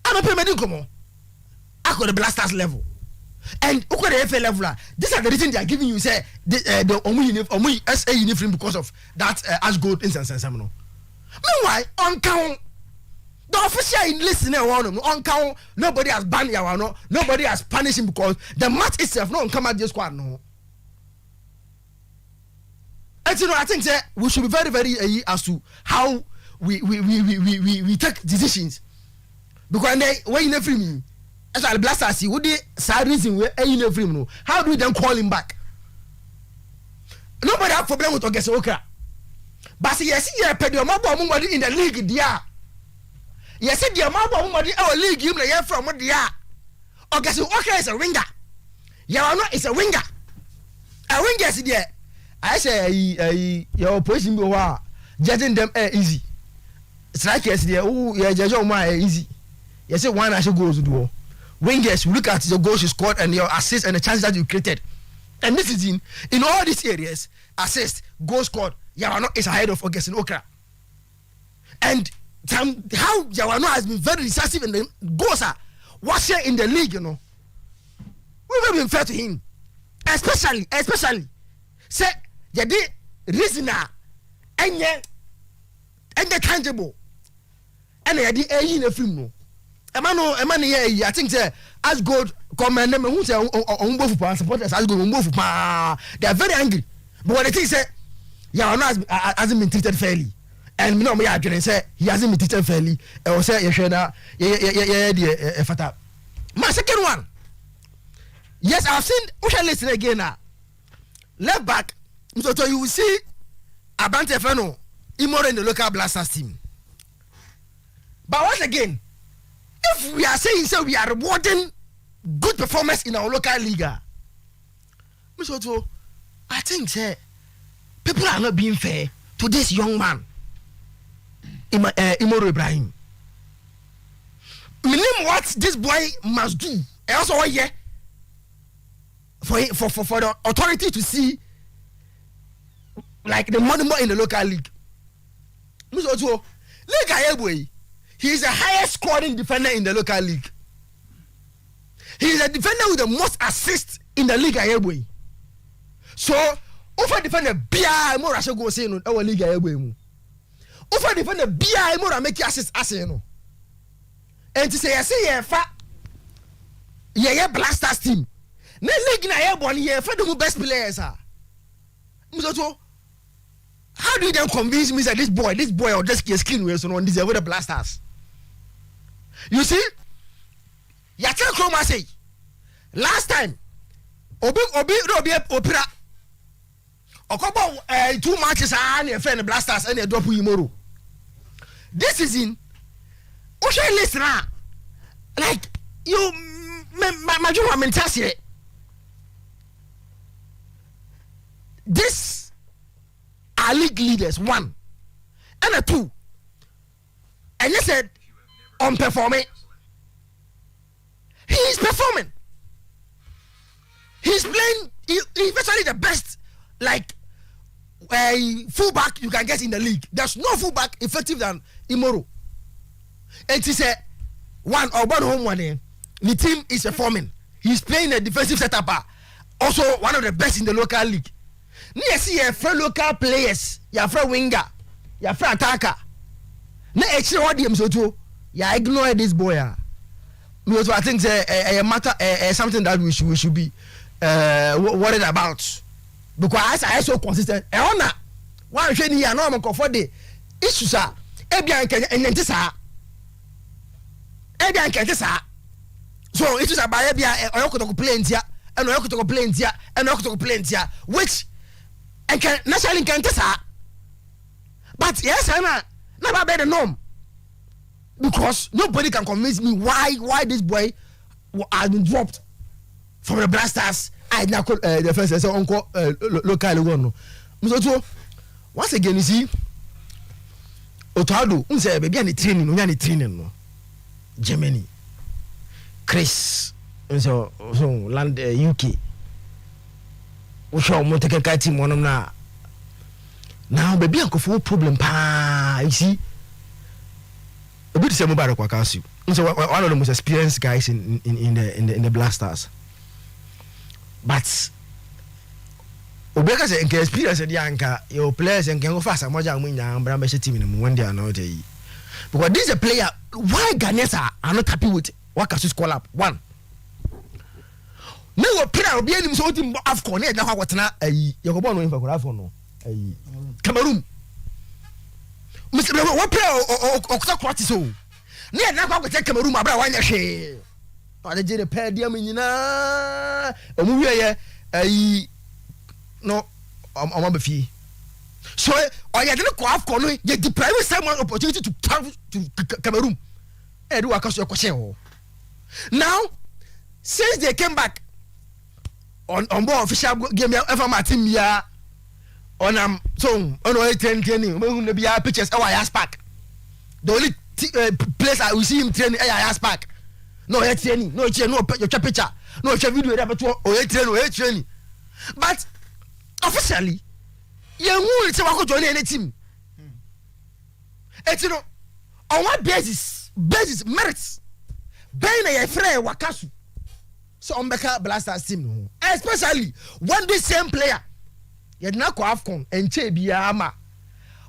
I don't pay me come. I got the blasters level. And okay, the FA level. These are the reasons they are giving you say the Omu SA uniform because of that as gold instance and seminal. Meanwhile, on count the official in listening on count nobody has banned Yawano, nobody has punished him because the match itself no come at this squad no. And you know I think say we should be very very as to how we take decisions because when you free me. As I blast see what the sad reason where any of him no. How do we then call him back? Nobody have problem with Ogese Okra. But see, yes, you pay the amount of money in the league, dear. Yes, the amount of money our league you play from what they are. Ogese Okra is a winger. Yawano is a winger. A winger is there. I say your opposition be judging them easy. It's like yes, there. Oh, yeah, judge my easy. Yes, one I should go to do. Wingers, look at the goals you scored and your assists and the chances that you created. And this is in all these areas, assist, goal scored, Yawano is ahead of Ogese Okra. And how Yawano has been very decisive in the goals are watching in the league, you know. We've not been fair to him. Especially, say, the reason and the tangible. And the in the film, no. Emmanuel, I think as God command them who say on both supporters as good on both they are very angry. But what they think say hasn't been treated fairly. And me arguing say he hasn't been treated fairly. Or say fata. My second one. Yes, I've seen we shall listen again now. Left back, so you will see Abante Feno Imore in the local blasters team. But once again, if we are saying so, we are rewarding good performance in our local league. Mr. Otuo, I think people are not being fair to this young man, Imoro Ibrahim. Meaning what this boy must do. Also, yeah, for the authority to see like the money more in the local league. Mr. Otuo, look at boy. He is the highest scoring defender in the local league. He is a defender with the most assists in the league airway. So, over defender Bia more Rasha go say no our league airway mu. Over defender Bia more make assist no. And to say I say yeah blasters team. Na league na airborne here for the best players are. So, how do you then convince me that this boy or just skin way so on this with the blasters? You see, Yacha Kroma say last time Obi opera okobo 2 matches and your friend Blasters and drop Imoro. This season, Osha listener, like you, my general mentality. This are league leaders 1 and 2, and you said on performing. He is performing. He's playing. He's virtually the best, like fullback you can get in the league. There's no fullback effective than Imoro. And he said, one or one home one. The team is performing. He's playing a defensive setup. Also one of the best in the local league. You see your friend local players, your friend winger, your friend attacker. Now actually what them so too. You ignore this boy. Because I think a matter something that we should be worried about. Because I so consistent. Ona one training here no am for the issues are ebian entisa. Ebian entisa. So it is about ebia oyoko play ntia and oyoko play ntia and oyoko play ntia which and can naturally can entisa. But yes na ba be the norm. Because nobody can convince me why this boy has been dropped from the Blasters. I now call the first so uncle local one. So once again you see Otuo unse baby any training no Germany Chris so land UK we show mo take a team on na now baby uncle for problem pa you see a bit same about Kwakasu. So one of the most experienced guys in the Blasters. But Obeka say nke experience the anka your players and can go fast amoja munya mbra be team in one day and day. Because this is a player why Ghanaians are not happy with Wakasu call up one. No player obi anim so team AFCON na kwa kwatena Yakobo no imfa kwa AFCON no Cameroon. Mr. What player okota kwati so na na kwa kwatena Cameroon abra wanya hwe. Ade je de pair dia menyina omu wiye no I'm be fie. So or you didn't go AFCON no you deprive someone opportunity to travel to Cameroon. E do Wakasu question. Now since they came back on board official game ever my team ya on so on training we be pictures our Yas Park. The only place I will see him training Yas Park. No training, no your picture, no video that training. But officially you won't say wako join any team. And you know on what basis merits ben na friend Wakasu. So on Beka Blasters team, especially when this same player, you na ko AFCON and che bia ama.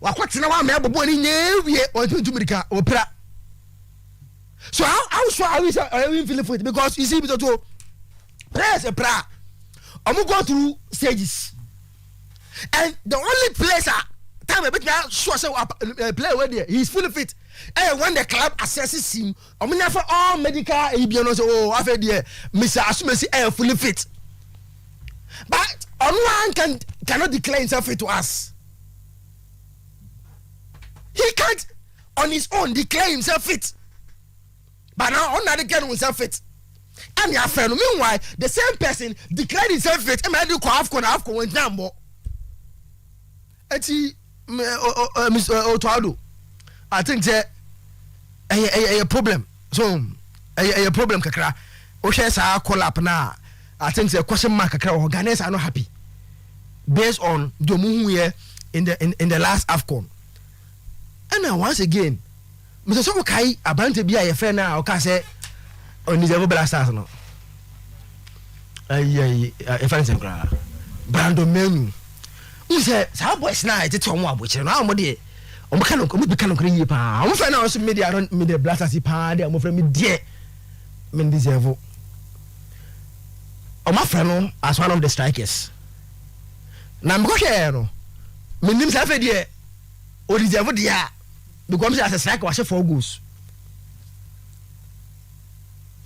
Wakwatena wa me abobo ni nyewie on to America opera. So how sure are we feeling for it? Because you see to players a pra. Omo go through stages. And the only place time a bit now sure say player where there he's fully fit. And when the club assesses him, for all medical ABN so after there Mr. Asumesi fully fit. But one cannot declare himself fit to us. He can't on his own declare himself fit. But now on another get himself fit. And your friend, meanwhile, the same person declared himself fit. And I do AFCON when Nambo. Eti Mr. Otuo, I think that a problem. So a problem kakra. Osha sa call up now. I think the question mark kakra. Ghanaians are not happy based on the move in the last AFCON. And now once again, Mr. Soko Kai abante bia ye friend na o ka say on the Blasters no. E friend kra. Brando menu. Who say sa boys na e tete omo abochire no omo de omo ka no omo be ka no kra yi pa. Omo friend na also media don me the Blasters pa de omo friend me de me deserve. Omo friend no as one of the strikers. Na me ko hwe no. Me nim sa fe de o deserve dia. Because as a striker was 4 goals.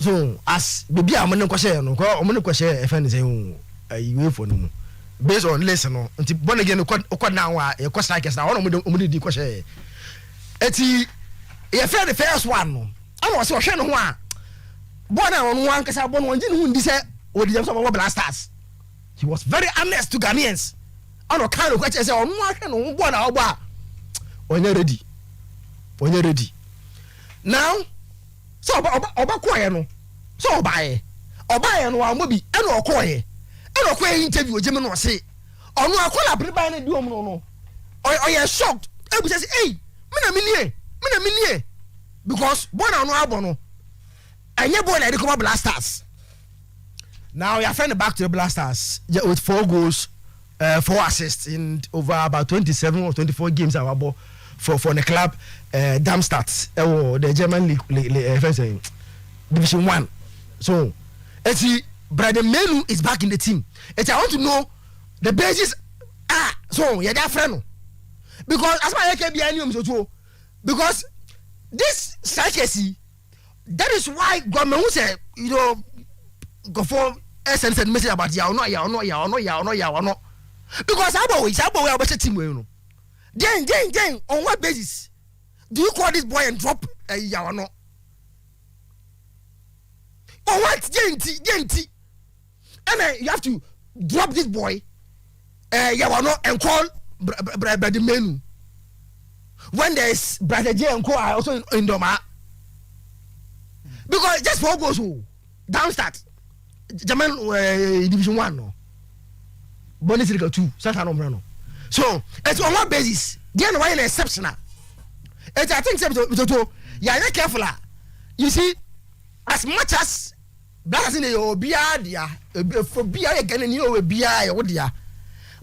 So as baby I'm no question no ko omo no question e friend say you wait for no based on lesson no nti born again ko now e ko strikers na one mo di ko hye eti ye fair the first one no ana wo se hwe no ho a born na one wan kasa born won ji no ndi se odi jam so mo blasters he was very honest to Ghanaians ana kan ko che se onu ahwe no born na ogba onye ready now so oba koye no so obaye no amobi ana okoye ana okoye interview ojeme no se onu akola priba na di om no oye shocked ebu say hey me na minie because born no abono enye boy na dey come blasters now we are friend back to the blasters with 4 goals 4 assists in over about 27 or 24 games our for the club Darmstadt the German league division 1 so brother Menu is back in the team I want to know the basis so yeah that friend because as my can be any so because this strategy that is why government say go for essence message about ya no because abo we about team we no then on what basis do you call this boy and drop ya no on what jenti and you have to drop this boy ya no and call brother Menu when there is brother J and co are also in Doma because just 4 goals Darmstadt German division 1 no Bundesliga 2 Santa no so it's on what basis there no why an exceptional I think so yeah careful you see as much as blackers in the obia dia for bia again ni o bia ya wodia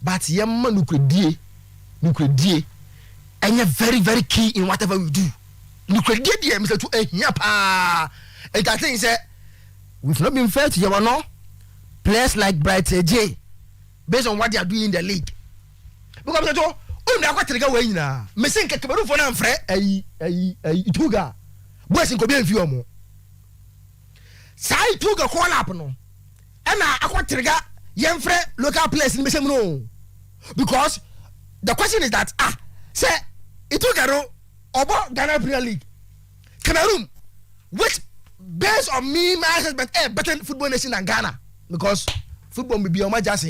but yemma nukredie and very very key in whatever we do nukredie dia Mr. to ehia pa I think say we've not been fair to you no players like Bright J based on what they are doing in the league because Mr. to o na kwatrega we nyina me sin kekeberu fo na mfre ituga boys nko be mfi omo sai ituga call up no na akwatrega yemfre local players ni mesem no because the question is that say ituga ro obo Ghana Premier League Cameroon which based on me my assessment better football nation than Ghana because football be on my jasin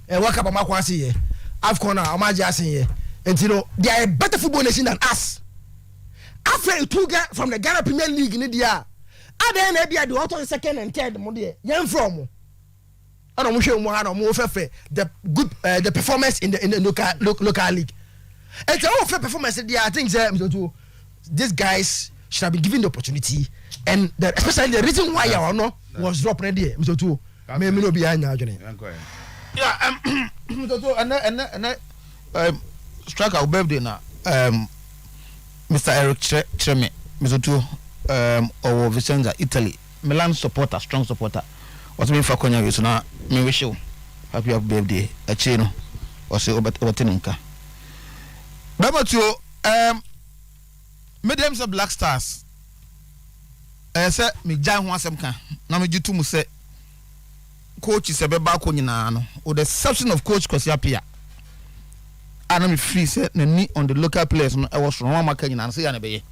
here work up on my kwasi here AFCON on my jasin here and you know they are a better football nation than us after Ituga from the Ghana Premier League in India then maybe I do out on second and third mo there yan from I don't know more the good the performance in the local league it's all fair performance there I think these guys should have been given the opportunity and especially the reason why you no was dropped there Mr. Two me no be anya adwene yeah Mr. Two and strike our birthday na Mr. Eric Cheme Mr. Two or Vicenza Italy Milan supporter strong supporter was me for konya so na me wish you happy birthday achino or say obateninka baba to mediums of Black Stars say me jan ho asem kan na me gitu mu say coach is beba ko nyina no with the exception of coach Kwasiapia ana me free say na ni on the local players no I was from Maka nyina say ya na be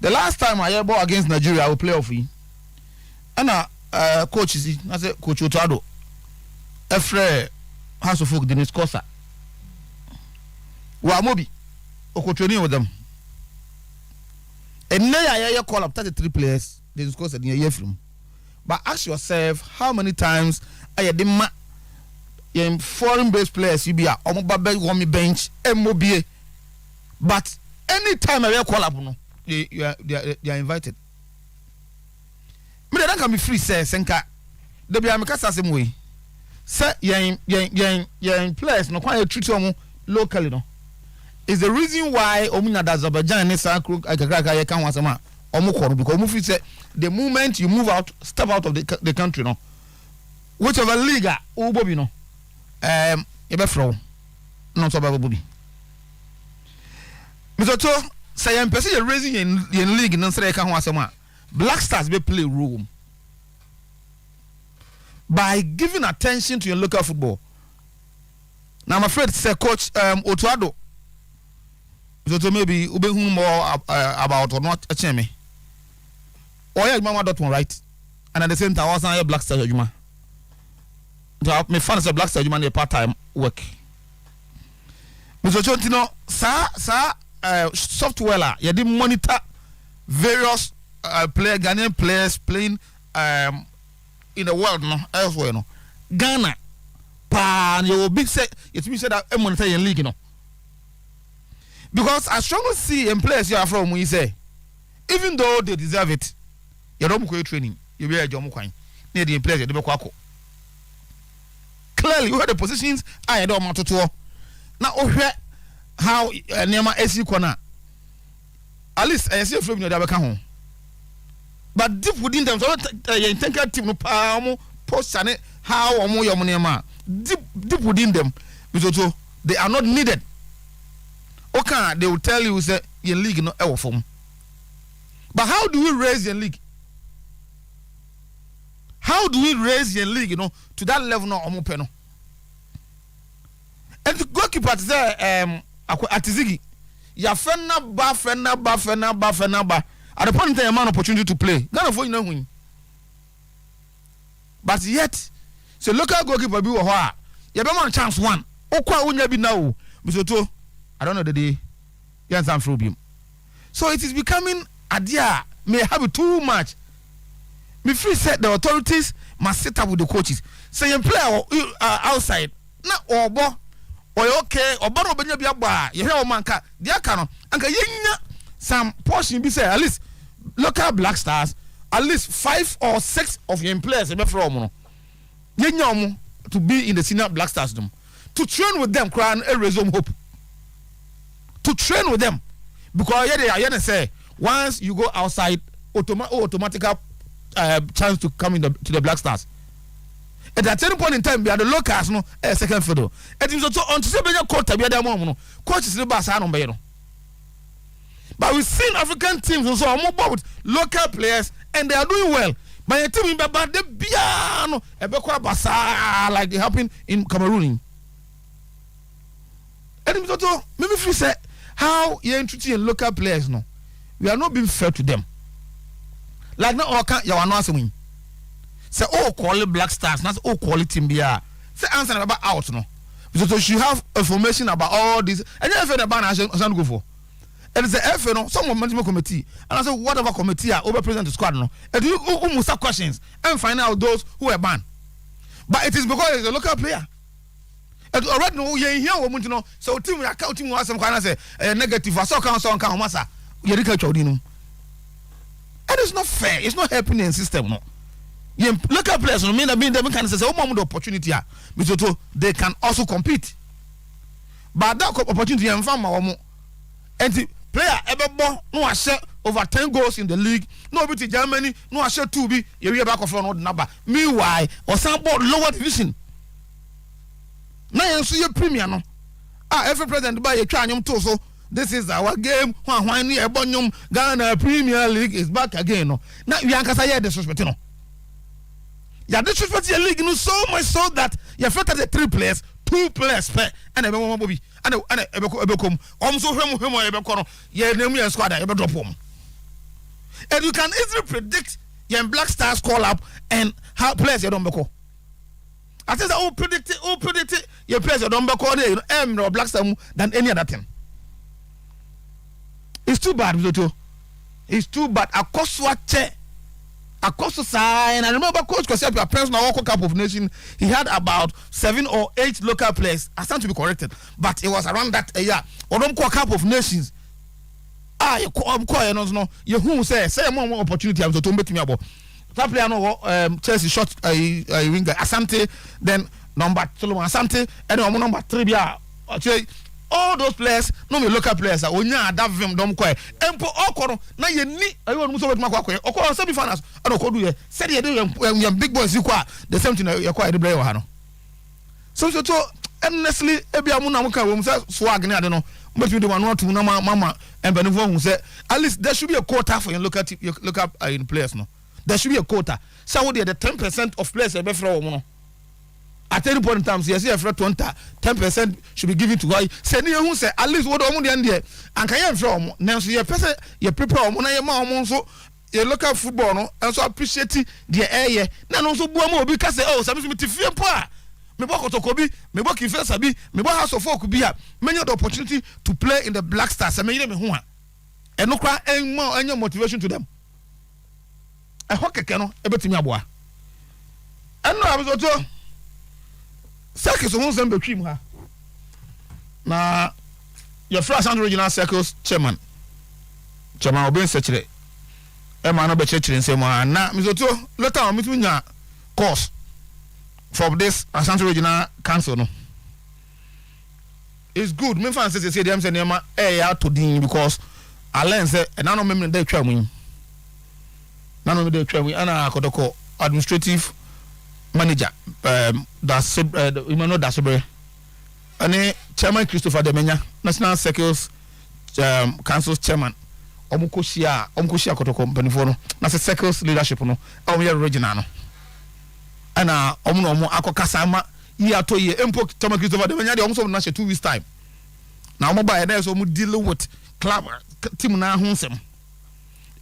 the last time I ball against Nigeria I will play off him and coach is I say coach Otuo Efre House of Folk Dennis Kosa wa mobi oko training with them and now I call up 33 players they discuss in a year from but ask yourself how many times I demand foreign based players you be a omo bench MOBA but anytime I call up no they are invited me don't can be free say senka they be ameka sasem way say yen players no kwa treat them locally no is the reason why omunya da Azerbaijan and Sakru akakaka ye kan wasema omukoro because omu fit say the moment you move out step out of the country no whichever league obobi no you be from not so babobi Mr. To say am person you raising in league no say kan wasema Black Stars be play role by giving attention to your local football. Now I'm afraid say coach Otuo Acheampong, so maybe ube who more about or not Acheampong. Or yeah, Mama Dortmund, right? And at the same time, also Black Star Juma. So my fans of Black Star Juma they part-time work. Mr. Chontino, software you did monitor various Ghanaian players playing in the world no elsewhere no. Ghana pan you big say it means that monitor your league no. Because I strongly see in players you are from when you say even though they deserve it, you don't go training, you be a job kwan. Near the players you be kwako. Clearly you had the positions I don't want to. Now how Nema AC corner. At least I see from your Dabaka home. But deep within them, so you think that team no power post and how or more your money deep within them, because they are not needed. Okay, they will tell you say your league no ever form. But how do we raise your league? How do we raise your league, to that level no omo peno? And the goalkeeper say Atizigi, ya fena ba. At the point in time, man opportunity to play. Ghana for win. But yet, so local goalkeeper be wa. You be man chance one. Okwa unya bi now. Misoto, I don't know the day. You answer from him. So it is becoming a dear may have too much. Me free said the authorities must sit up with the coaches. Say you play outside. Na obo. Or okay, or baro benya biaba. You hear o manka. Dia kano. Anka yenya some portion be say at least local Black Stars, at least 5 or 6 of your players from to be in the senior Black Stars to train with them, cry and resume hope. To train with them, because they are say once you go outside, automatic chance to come to the Black Stars. At that certain point in time, we are the locals no second fiddle. It is also on to say coach is the boss. But we've seen African teams also are more with local players and they are doing well. But a team about the piano, like it happened in Cameroon. And also, maybe if you say how you introduce local players, no, we are not being fair to them. Like now, you are not saying, say, oh, call it Black Stars, not oh, call it team. Say, answer about out, no. Because you have information about all this, and you have a ban I shall go for. And it's the FNO, some management committee, and I said, whatever committee are over present the squad, no, and you almost have questions and find out those who are banned. But it is because it's a local player. And already, no, you hear what you know, so team accounting was some kind of say negative, or so count, massa, you and it's not fair, it's not happening in system, no. You local players, no mean them can say, oh, mom, the opportunity, they can also compete. But that opportunity, I'm from my and the player ever born no I share over 10 goals in the league. No be to Germany, no I share 2 be you back of front number. Meanwhile, or some board lower division. Now you see your premier no. Every president by a chanyum so this is our game. When a bonum Ghana Premier League is back again. No. Now you can say disrespect no. You disrespect your league no so much so that you felt the 3 players, 2 players per and a bobby. And also squad and you can easily predict your Black Stars call up and how players you don't go. I said predict it your players you don't go Black Star than any other team. It's too bad, it's too bad. Across the side, and I remember Coach Koscielny, Prince na World Cup of Nations, he had about 7 or 8 local players. I stand to be corrected, but it was around that year. World Cup of Nations. You no. You who say more opportunity. I'm to meet me about. That player no Chelsea shot winger Asante, then number Solomon Asante, and number 3 actually. All those players, no me local players are onya that them dom koi. Empo okoro na ye ni ayo no so betuma kwakwe. Okoro semi finals and okodu ye. Said ye do big boys you kwa the same thing you kwa the brain ha no. So honestly ebi amu na muka wo say swag ni ade no. But you the one to mama and benefo who say at least there should be a quota for your local players no. there should be a quota. So the 10% of players are better. At any point in time, yes, if 10% should be given to why. Say who say at least what omo there and can you from now so your person you prepare omo na your mom so your local football no and so appreciate the area. Na no so buamo obi ka say oh sabi me tifie po a me bo kotokobi me bo kifesa bi me bo house of folk bi a many the opportunity to play in the Black Stars. Me me ho a eno kra enyo motivation to them. E ho keke no e betimi aboa. Eno abizoto circles won some between her. Na your first and regional circles chairman obi secretary e ma no be chechire nsem na mizoto later on mitunya course for this Ashanti Regional Council no. It's good. Me fan say dem say nema ya to din because I learn say na no me dey twa mu. Na no me dey twa mu ana akodoko administrative manager that's Imano Dasobre and chairman Christopher Demenya National Circles Council's chairman omukoshia koto company for no na circles leadership no omo regional no ana omo akokasa ma yi atoye empo chairman Christopher Demenya de omo so na 2 weeks time na omo ba e so omo deal with club team na ho nsem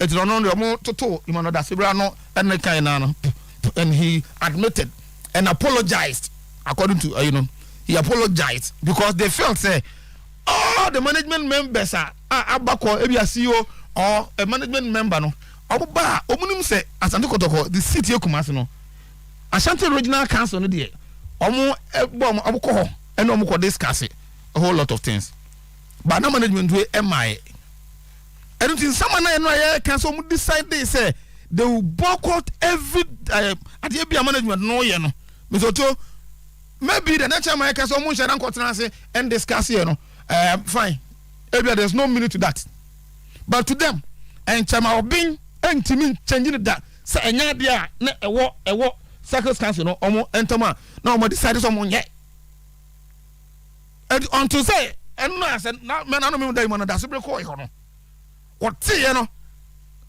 e tiro no omo toto Imano Dasobre no en kan na no. And he admitted and apologized according to he apologized because they felt say all the management members are abako ebi a CEO or a management member no oba omunim say Asante Kotoko the city Kumasi no Ashanti Regional Council no dey omo aboko ho and omo ko discuss a whole lot of things but na management we MI and in some na council omo decide they say they will boycott every at the management no ye no misoto maybe the next time I can someone share and and discuss here no fine there's no meaning to that but to them and chama obin and timi changing that say enya dia na ewo circles council no omo entama na omo decide someone ye and until say and no say na me na no me dey man that so break ho no what say no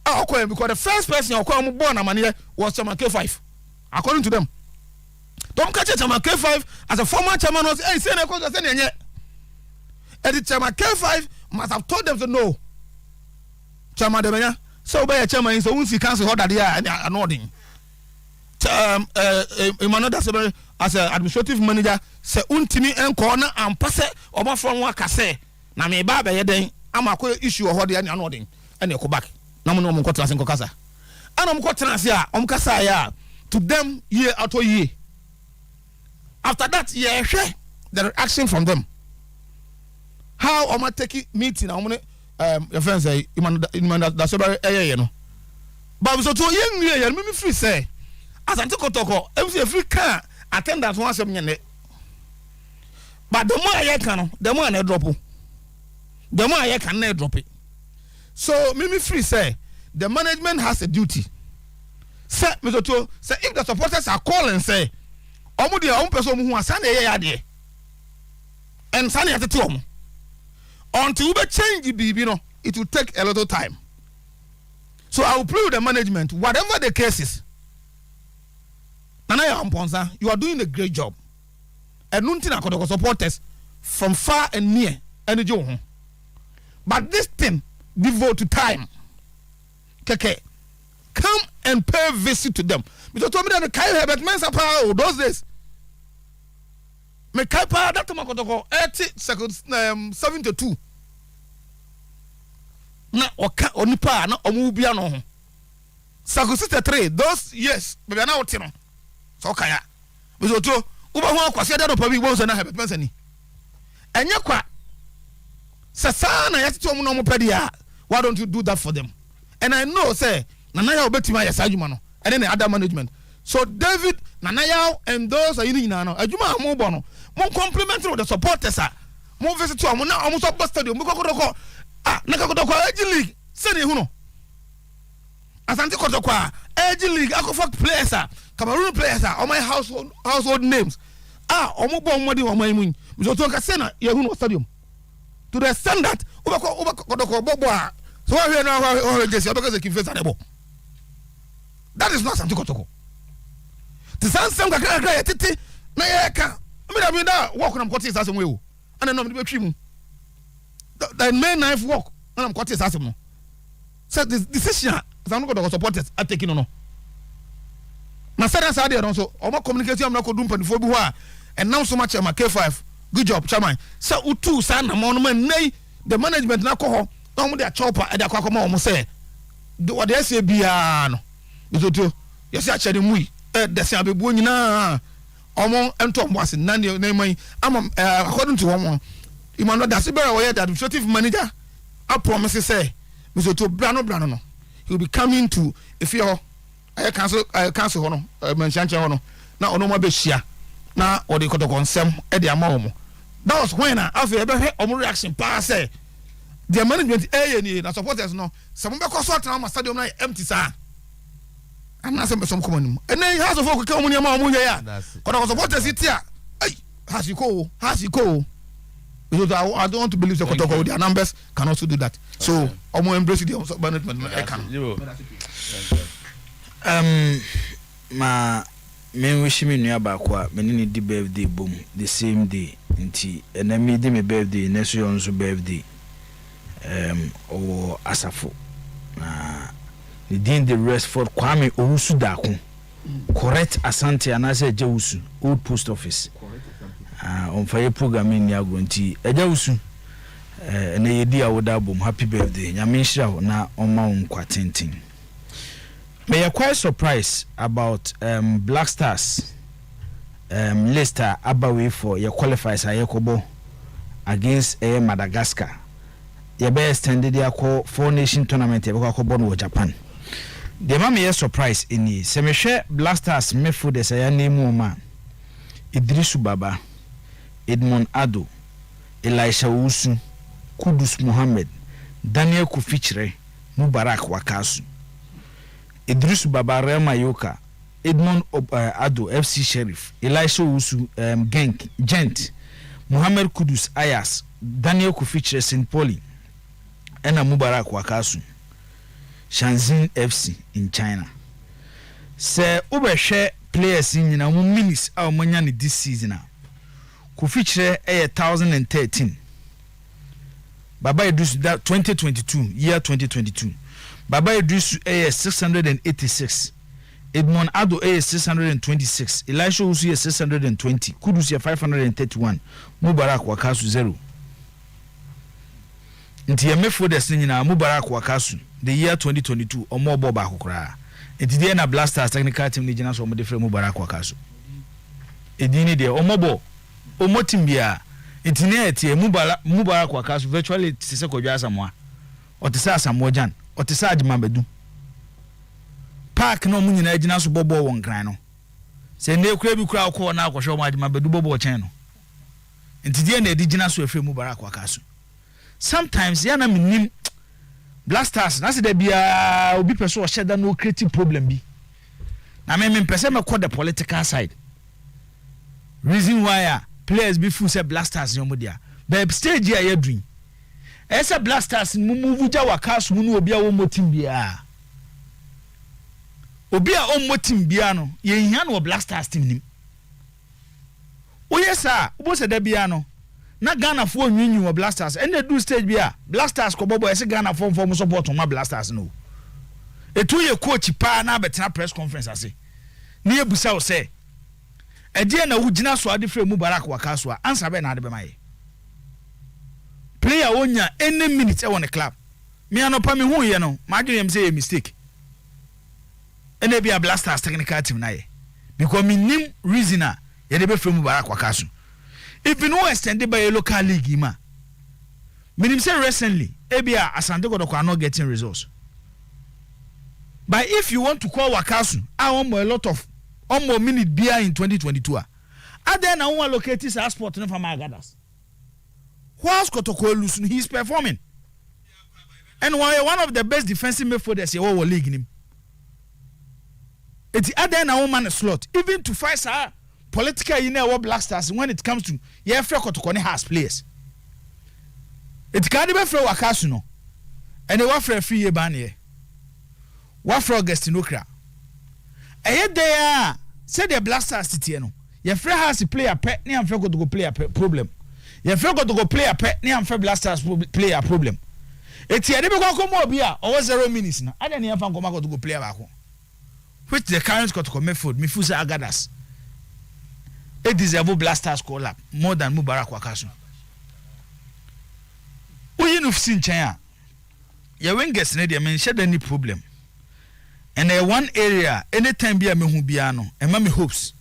okay, because the first person who come born amaniye was Chairman K5 according to them. Don't catch Chairman K5 as a former chairman was hey say na ko say nye and the Chairman K5 must have told them to know Chairman Demenya so by a chairman so once he cancel order there and anodding Imano Dasobre as an administrative manager say untimi enko na ampase oba from wa kase na me ba be yeden amako issue order and anodding and e ko back na mo no mo kwatra sen kokasa ana mo kwatra se a om kasa ya to them year auto year after that year hwe the reaction from them how am I taking meeting am your friends say Imano Dasobre ye no but so to ye nwie me free say Asante Kotoko every free can attendance one asem nyene but the more I can no the more na drop the more I can na drop it. So Mimi Free say the management has a duty. Say Mr. To say if the supporters are calling say omo de omo person who asane ye de and sane at the omo until we change bibi no it will take a lot of time. So I will play with the management whatever the case is. Nana Amponsa, you are doing a great job. And nuntina Kotoko supporters from far and near and the but this thing devote to time. Keke, come and pay visit to them. Because told me that the Kai Herbert Mensa power those days. Me Kai power that to Makotoko 80 seconds 72. Na oka onipa na omubia no ho. Circle 63 those years be na otino. So kaya. Because to uba ho akwase da no pa bi wo so na Herbert Mensa ni. Enya kwa Sasana yati omo no mo pedia. Why don't you do that for them? And I know say Nanaya obetima yasajuma no and then the other management. So David Nanaya and those are in no ajuma mo bono mo complimentary with the supporters are mo visit to amuna almost up stadium mo kokoko na kokoko Ag League send hu no Asante Kotoko Ag League akofak players Cameroon players all my household names omo bon modi o man mun so to ka say na ye hu no stadium to the standard ubako bobo so we na just because the face at the ball that is not Asante Kotoko. The same kakra tete na ye ka me da work na mkote asem we o ana no me betwi mu the main knife work na mkote asem no so the decision Asante Kotoko supporters are taking no na say dey no so omo communication am na ko dum panifo bi ho a and now so much am K5 good job chairman so utu sa na mo no man the management na ko ho na omo dey chopper e dey akwa ma omo say what they say bia no izoto yesi a chede mu desi abebu nyina omo ento mo ase na man am according to one Emmanuel Dasibere we the administrative manager I promise say Mr. Brano no he will be coming to if you cancel ho no mention ho no na ono ma be hia na o de Kotoko nsem e de ama omo that was when after ebe he omo reaction pa say the management ni na supporters no some be ko so atena stadium na empty sa ana some some come nim and then has of folk come nim ma omo ya Kotoko supporters it here has you go because I don't want to believe the Kotoko their numbers can also do that so omo embrace the management I can ma me wish me nua ba kwa me ni di birthday boom the same day nti na me di me birthday next year on so birthday o asafo na the din the rest for Kwame Owusu Dako correct Asante anase Jewusu old post office on fire program ni agronti Jewusu na yedi awoda boom happy birthday nyame hira na oma nkwa tintin. We are quite surprised about Black Stars Leicester Abawe for your qualifiers Ayekobo against Madagascar. You be extended their call 4-nation tournament Ayekobo Japan. The mama is surprised in the Semeshe Black Stars Mefu de Sayane Muma Idrisu Baba Edmond Ado Elisha Usu Kudus Mohammed Daniel Kufichre Mubarak Wakasu Idris Baba Rema Yoka Edmond Ado FC Sheriff Elisha Usu Gent Muhammad Kudus Ayas Daniel Kufichre St. Pauli Ena Mubarak Wakasu Shanzin FC in China. Se ubehwe players in na minutes a omanya ni this season Kufichre 1013 Baba Idris 2022 year 2022 Baba Idris 686 Edmond Ado 626 Elisha Usu 620 Kudus 531 Mubarak Wakasu 0 nti yemefo des nyina Mubarak Wakasu the year 2022 omo boba akokra nti dey na Blasters technical team ni gina so omo de frɛ Mubarak Wakasu edini de omo bo omo team bia nti ne etie Mubarak Wakasu virtually sise kodwa asamoa otisa asamoa jan otisa adima bedu park no mu nyina agina so bobo won kran no se ne kura bi kura akọ na akọhwe o adima bedu bobo chen no nti die na edi gina so efre Mubarak Wakasu sometimes ya na minim Blasters na se da bia obi person o sheda no creative problem bi na me pese me call the political side reason why players be full say Blasters no modia but stage here you doing ese Blasters move ja Wakasu mu no obi a wo motim bia obi a o motim bia no ye hia no Blasters team nim o yesa obo se da bia no na Ghana fo nwinwi wo Blasters and they do stage bia Blasters ko bobo ese Ghana form support ma Blasters no etu ye coach pa na betena press conference ase ni ebusa o se edie na wugina so ade frɛ Mubarak Wakasu a answer be na ade be maye player onya any minute e won the club me anopa me hu ye no ma adwene say a mistake ene bia Blasters technical team na ye because me nim reason a ye de be frɛ Mubarak Wakasu if you know extended by a local league ma meaning say recently ebia Asante Kotoko are not getting results but if you want to call Wakasu I want a lot of more minute beer in 2022 are there now allocate his sport no from Agadas whilst Kotoko lose he is performing and one of the best defensive midfielders in our league him it's other now man slot even to fight sir political you know Black Stars when it comes to yeah free Kotoko ne has players it can't be free Wakasu no and they were free free ban here what for Augustine Okra ɛyɛ there said the Blasters city no your friend has to play a pet ne amfa go to go play a problem your friend go to go play a pet ne amfa Blasters play a problem eti ade be ko mo obi a over 0 minutes na ade ne amfa go to go play back which the current got to come midfield Mifusa Agadas it deserve Blasters call up more than Mubarak Wakaso we no sin chan ya wingers ne dey men shed any problem and one area anytime be a me hu bia no e ma me hopes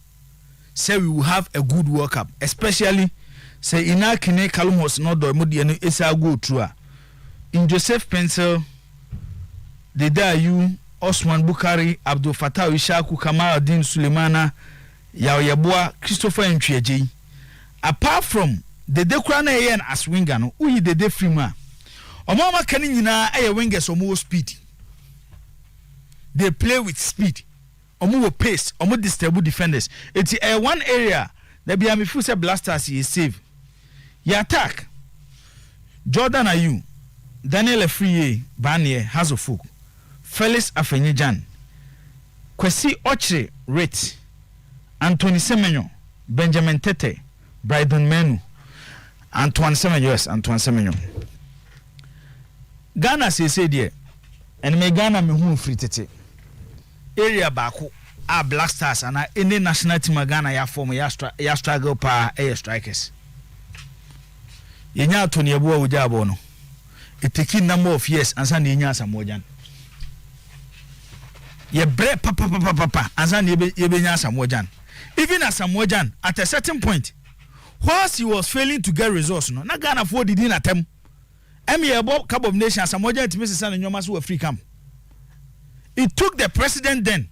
say we will have a good World Cup especially say ina kine Kalumos no do mo de no esa go through in Joseph Pencil the Dayu Osman Bukari Abdul Fattah Ishaku Kamaluddin Sulemana Yeboah Christopher Ntweji apart from the dekra na yen as winger no uyi the de frima omama kan nyina aye wingers omo speed they play with speed omo pace omo disturb defenders it's one area that be am if say Blasters is save your attack Jordan Ayew Daniel Afriye Banier Hazofuk Felix Afenyejan Kwesi Ochre Rate Anthony Semenyo Benjamin Tete Bryden Menu Antoine Semenyo Ghana say there and me Ghana me hu free tete area baako a Blasters and any national team Ghana ya form ya struggle pa strikers yenya Tony Yeboah ujabo no it take number of years ansa na yenya Samojan ye bre papa ansa na yenya Samojan even as Samojan at a certain point whilst he was failing to get results no na Ghana for did in attempt Yeboah Cup of Nations Samojan to Mrs. San Nyoma so free camp. It took the president then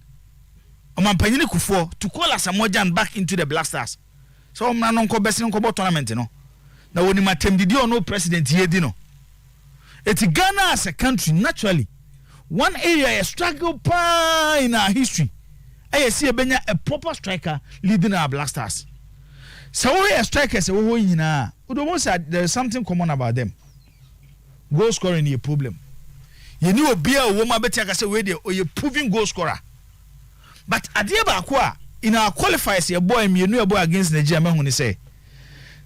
Omampanyini Kufuor to call Samojan back into the Blasters. So na nonko besi nonko tournament no. Na woni matem didi no president here di no. It's Ghana as a country naturally one area a struggle pa in our history. I see a proper striker leading our Blasters. So we are strikers we nyina. We don't say there's something common about them. Goal scoring is a problem. You knew a beer woman better say we dey or you proving goal scorer. But adieba akwa in our qualifiers your boy me you boy against Nigeria me when say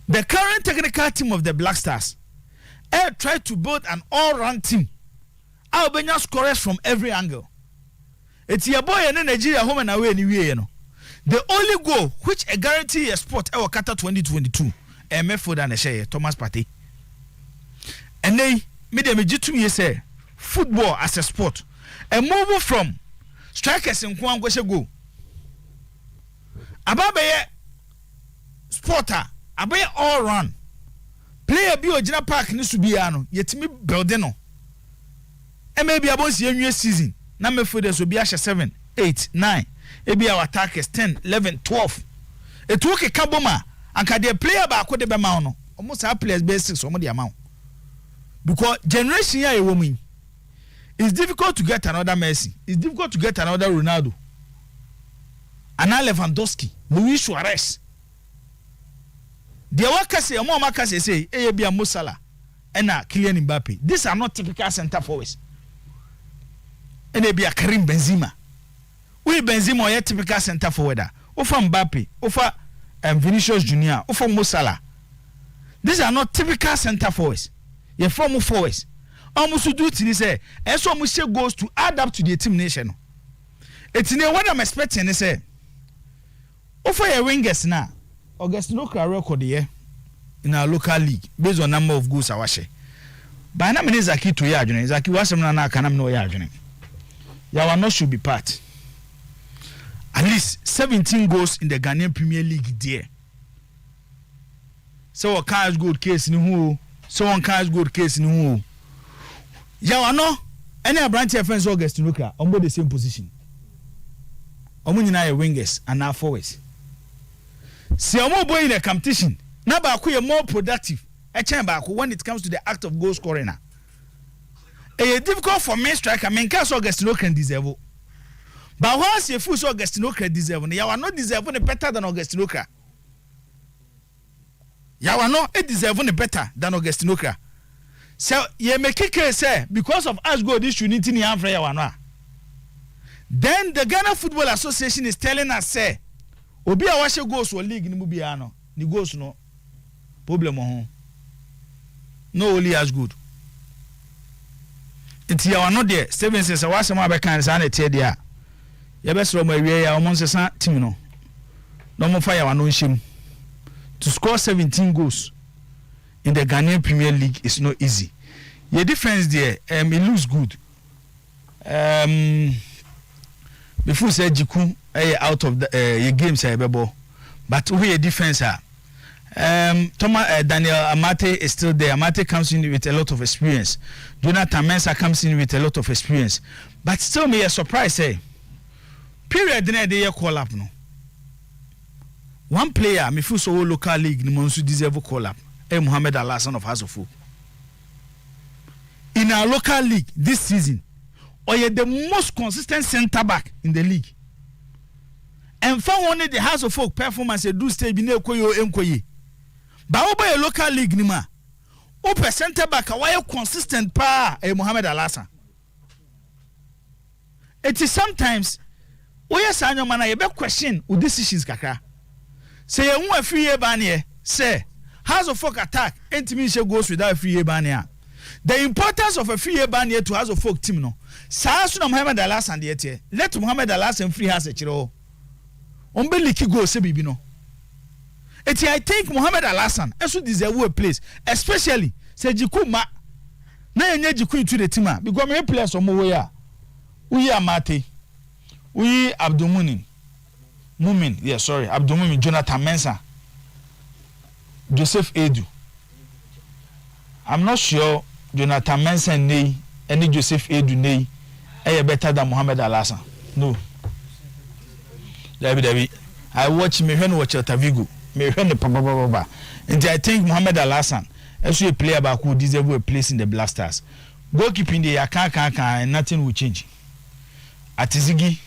the current technical team of the Blasters tried to build an all-round team. Albania scorers from every angle. It's your boy in Nigeria home and away anywhere you know. The only goal which a guarantee a spot our Qatar 2022 MF than a share Thomas Partey. And they made a me say football as a sport a move from strikers in Kwangweshe go ababe sporter abaye all run player bi ogina park ni subiano yetimi building no e maybe abonsi enwe season na mefode so bi ahye 7 8 9 e bi our attackers 10 11 12 etu ke kaboma anka de player ba akode be ma no omo sa players basics omo de amount because generation ya ewomu it's difficult to get another Messi. It's difficult to get another Ronaldo. Anna Lewandowski, Luis Suarez. The workers say, more workers say, Ebia Mo Salah, and Kylian Mbappe. These are not typical center forwards. And Ebia Karim Benzema. We Benzema are typical center forwarder. Ofa Mbappe, Ofa Vinicius Junior, Ofa Mo Salah. These are not typical center forwards. You're former forwards. Almost do to say, and so much goes to add up to the team nation. It's near what I'm expecting. They say, offer your wingers now. August local record here in our local league based on number of goals I wash. By now, many Zaki to Yajun, Zaki was some Nana Kanam no Yajun. Yawa should be part. At least 17 goals in the Ghanaian Premier League there. So a car's good case in who, so one car's good case in who. Yawa no any branch friends August Nuka on both the same position. Omunyina wingers and now forwards. See omo boy in the competition. Na ba ko more productive. E chen ba ko when it comes to the act of goal scoring na. It's difficult for main striker. Men cast August Nuka can deserve. But once you feel August Nuka deserve, Yawa no deserve any better than August Nuka. Yawa no it deserve any better than August Nuka. So ye make it say because of us go this unity ni amfra ya wana. Then the Ghana Football Association is telling us say obi a washe goals for league ni mu bia no ni goals no problem ho no only as good. Nti ya wano de Steven says washe ma be kan sa na tie de a ye be sro ma wie ya omo nsesa team no no mo fa ya wano nhim. To score 17 goals in the Ghanaian Premier League is not easy. Your defense there, it looks good. Before say Jiku out of the your games but who your defense are? Daniel Amate is still there. Amate comes in with a lot of experience. Jonathan Mensah comes in with a lot of experience. But still me a surprise period they call up no. One player me feel so local league ni monsu deserve call up. Mohamed Alassane of House of Folk. In our local league this season, or the most consistent centre back in the league. And for only the House of Folk performance do stay bi na ekoyo enkoye. Ba oba a local league ni ma. Ope centre back why consistent pa Mohamed Alassane. It is sometimes oya sanyo mana ye be question o decisions kakra. Say you want a free year ban say House of Folk attack intimacy goes without a free year ban. The importance of a free year ban to House of Folk team no. Sa so na Mohamed Alassane de tie. Let Mohamed Alassane free has a chiro. Ombe liki go se bibi no. Eti I think Mohamed Alassane also deserve a place, especially say Jiku ma na yenye Jiku into the team because me players omo we ya. Uyi Amate. Uyi Abdulmumin. Abdulmumin, Jonathan Mensah, Joseph Edu. I'm not sure Jonathan Mensah nay, any Joseph Edu nay, better than Mohamed Alassane. No. David. I watch me when watch Tavigo, me when the papa. And I think Mohamed Alassane, as a player back who deserve a place in the Blasters. Goalkeeping the can't and nothing will change. Atizigi,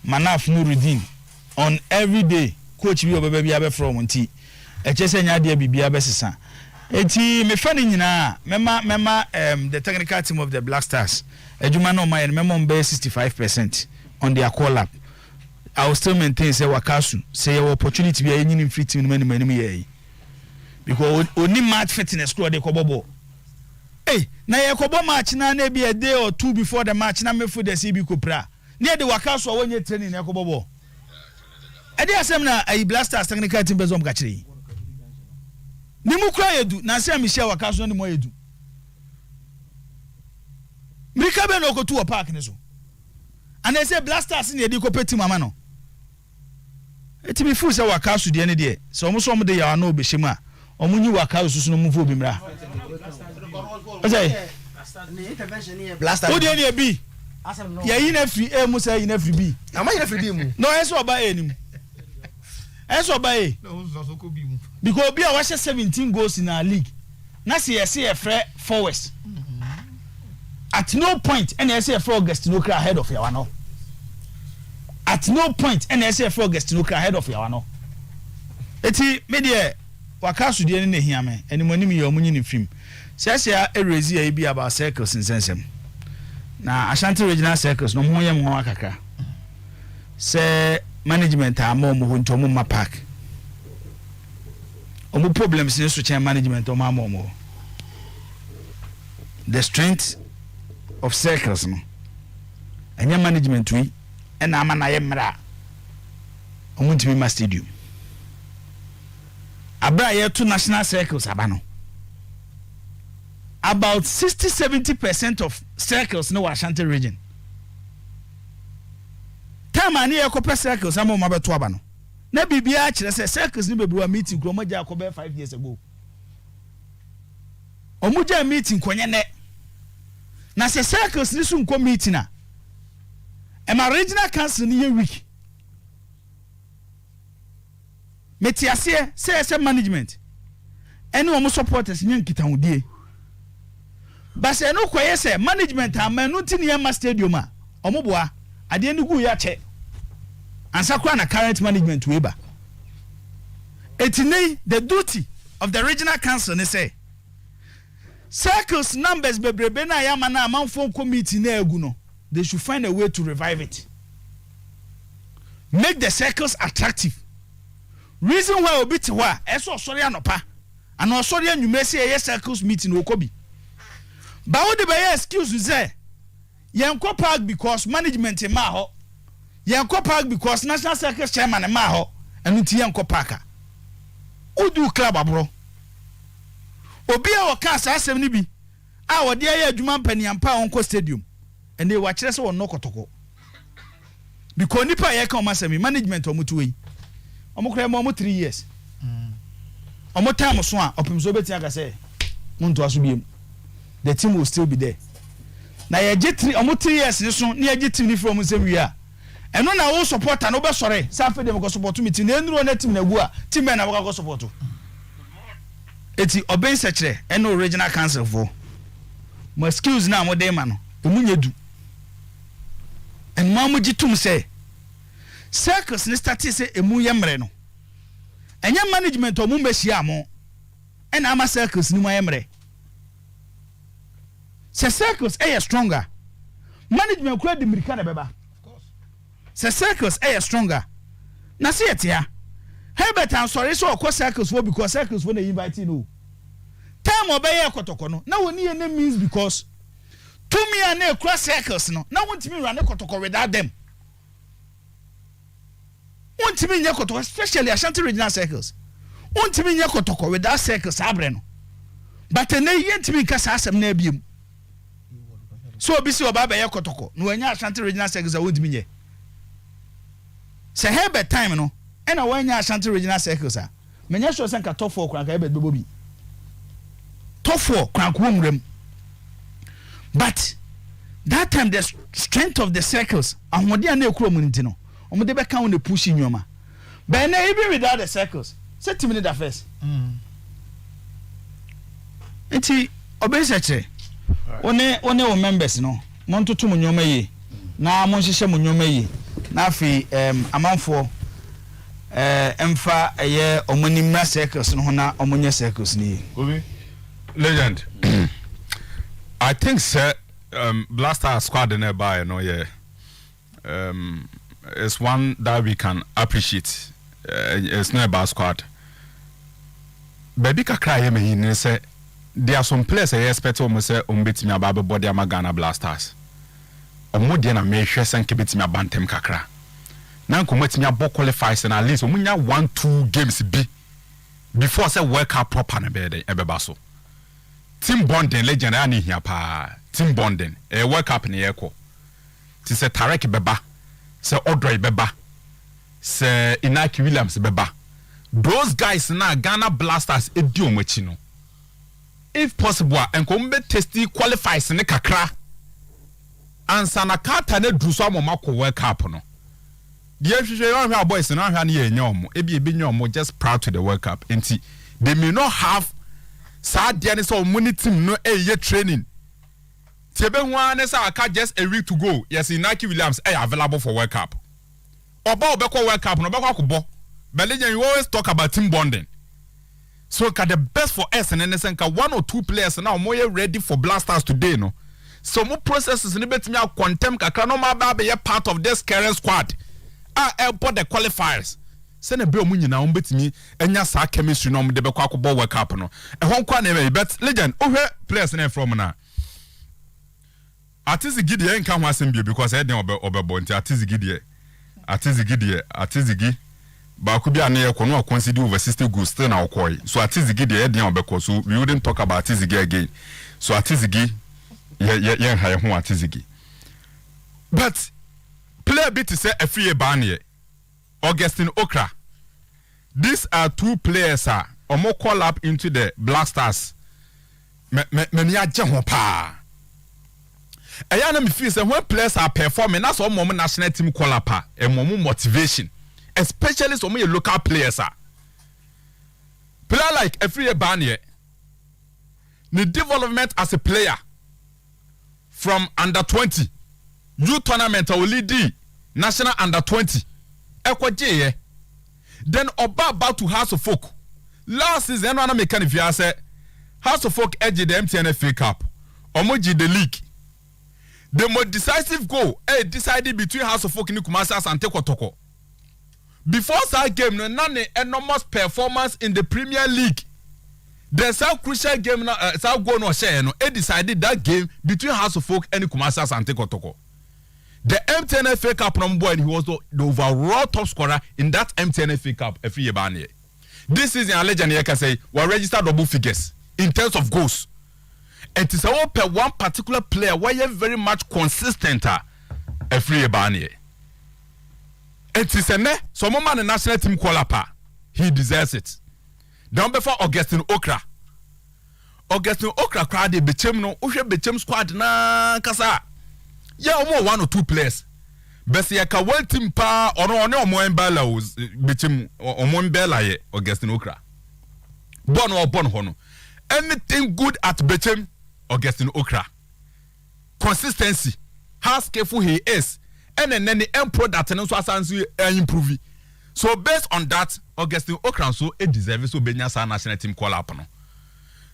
Manaf Nuruddin. On every day coach bi obabe bia be from nti e chese nya dia bibia be sesa enti me fa ni nyina mema the technical team of the Black Stars ejuma no my memo be 65% on their call up. I will still maintain say wakasu say your opportunity bia yin free team many ye because oni match fitness squad dey kobobo na ye kobo match na be a day or two before the match na me for the CB Kopra near the wakasu awonye training na kobobo edi asem na ai Blasters technical team bezom ka kire ni mu kura yedu na se Michel wakaso ni mo yedu mrika be no kotu o park ni so and they say Blasters ni edi ko peti mama no eti mi fu se wakaso de ne de se omo so omo de ya na obehim a omo nyi wakaso so no mu fu obi mra ozai ni intervention ni Blasters o de ni ebi ya yi na free e mu say yi na free bi am I free mu no eso oba enim eso bae because obi a washe 17 goals in our league na say a free forwards at no point any say for August no cry ahead of your no at no point any say for August no cry ahead of your no eti me de wakasu de ne hia me enimoni me yomunyi ne film say erezi e bi about circles nsensem na Ashanti regional circles no mo yem ho akaka say management amo mo honto mo ma park omo problems in so chain management o ma mo the strength of circles no anya management we na ama na ye mra omo ntimi ma stadium abra ye to national circles abano about 60-70% of circles no Ashanti region time ani ekope circles am ma beto aba no na bibia kire se circles ni bebu meeting kromo ja akobe 5 years ago omuja meeting konye ne na se circles ni sun ko meeting na e ma regional council ni ye week metiase se management ene omo supporters nyen kitahudie ba se no koye se management amanu ti ne ma stadium a omo boa ade ni gu ya che ansakwa na current management weba etine the duty of the regional council ne say circles numbers bebrebe na ya mana amanfo committee na egu no they should find a way to revive it make the circles attractive. Reason why obi te wa eso sorry anopa and sorry anwume say yes circles meeting okobi. Ba wo de be excuse say yenko park because management ma ho. Yenko park because national circus chairman ma ho enu ti yenko park. Udu club abro. Obi a wo ka sa asem ni bi a wo de aye adwuma mpaniampa onko stadium ene wa kire se wo no kotoko. Because nipa ye kan masemi management omutu yi. Omukra mo 3 years. Omo time so a opimso beti aka say muntu aso biem. The team will still be there. Na ye je 3 omo 3 years ni so na ye je team ni from nsem wi a. Eno na wo supporter no be sore. Sa fe dem go support me team na enuro na team na gu a team na go support. Eti oben sekere eno original council for. Mo skills na mo dey ma no. Emunye du. En mamu jitum say circus ni start say emu yemre no. Enya management omu mehia mo. En ama circus ni mo yemre. Se circus stronger. Management kura di mirika na beba. Se circus stronger. Na se yetia. Herbert and sorry so okọ circus for because circus for na invite no. Time obeye kotoko no. Na woni ye means because to me and a cross circles no. Now want me run a kotoko without them. Want me kotoko, especially Ashanti regional circles. Want me kotoko without circles abreno. But a yet me kasa asem na biem. So bisi obaba ye kotoko. No anya Ashanti regional circles want me. Se Herbert time no. And a wanya Ashanti regional circles a. Menya sure sanka top 4 kranka Herbert bobi. Top 4 kranka wumrem. But that time the strength of the circles and what they are no community no. Omo de be kan on pushing nyoma. But now even without the circles, set to me that first. Enti obeseche. One members no. Mon to mo nyoma yi. Na mon hihye mo nyoma yi. Na afi amanfo emfa eye omonimra circles no na omonye circles ni. Obi legend. I think sir Blaster squad nearby, you know, yeah. It's one that we can appreciate. It's not a bad squad. Baby kakra me say there are some players I expect almost say umbeti me about body Ghana Blasters. Omo na me hwe sen kebeti me abantem kakra. Na nkometi me abo qualifiers and at least omunya 1-2 games bi before say World Cup proper na be ebeba so. Team bonding legend ani hia pa. Team bonding World Cup ni yeko. Ti se Tarek beba, se Odroy beba, se Inaki Williams beba. Those guys na Ghana Blasters edi omochi no. If possible enko mbe testi qualifies ne kakra. Ansa na kata ne druso amoma ko World Cup no. The hwehwe boys na hwa na ye nyomo. Ebi nyomo just proud to the World Cup. Enti they may not have sad dia ne so money team no ye training. Tebe one say aka just a week to go. Yes, Inaki Williams available for World Cup. Oba obeko World Cup no obeko akobo. But you always talk about team bonding. So the best for us and then 1 or 2 players now more ready for Blasters today no. So more processes ni betimi contem kakra no ma ba be part of this current squad. Airport the qualifiers. Say na be omu nyina betimi enya sa chemistry no mo de beko akobo World Cup no. E hon kwa na but legend ohwe players na from na Atizi Gidie nka ho asem bio because e den obebo nti Atizi Gidie ba ku bia na ye kono o consider over 60 goals still na okoi so Atizi Gidie e den obeko so we wouldn't talk about Atizi Gidie again so Atizi Gidie ye ha ye ho Atizi Gidie but player bit say afie ba na ye Augustine Okra these are 2 players omo call up into the Blasters me ya je ho pa Ayana me feel say when players are performing that's all mom national team call up and mom motivation especially some your local players player like Efriye Banye the development as a player from under 20 youth tournament or lead national under 20 ekwaje then oba about to House of Folk last season one make kan if you say House of Folk edge the MTN FA Cup omoji the league. The most decisive goal decided between House of Folk and Kumasi Asante Kotoko. before that game no na ne enormous performance in the Premier League. The South crucial game na South go no share no decided that game between House of Folk and Kumasi Asante Kotoko. The MTN FA Cup number and he was the overall top scorer in that MTN FA Cup every year ban. This season allegedly I can say we registered double figures in terms of goals. And it's all per one particular player where you very much consistent every year ban. It is a so man the national team call up. He deserves it. Down before Augustine Okra. Augustine Okra crowd became no Ushe became squad na kasa. Yeah, almost 1 or 2 players. But see, I can well team pa or no more embella was became or more embella ye Augustine Okra. Born or born hono. Anything good at Bechem Augustine Okra. Consistency. How skillful he is. And then the emperor that and also improve. So based on that, Augustine Okra so it deserves so Benya Sa national team call up no.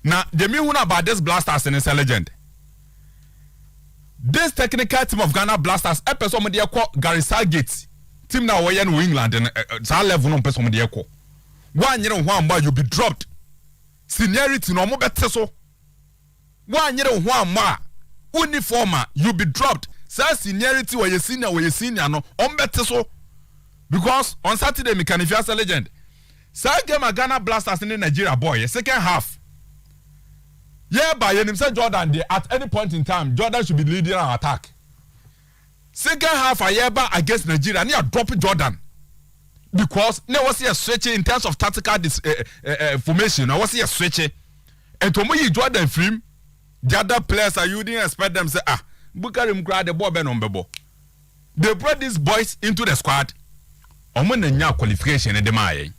Now the me about this Blasters and it's a legend. This technical team of Ghana Blasters episode of the Gary Southgate team now we in England and that level no person the echo. 1 year one more you be dropped. Seniority no more better so. 1 year one more uniformer you be dropped. Say seniority where you senior no on better so. Because on Saturday me can if you as a legend. Say game a Ghana Blasters in Nigeria boy second half. Yeah, by himself Jordan there at any point in time Jordan should be leading our attack. Second half a year back against Nigeria near dropping Jordan because there was a switch in terms of tactical formation. I was a switch and to me Jordan film the other players you didn't expect them say Bukarim grab the ball on the ball. They brought these boys into the squad. Omo qualification in the May.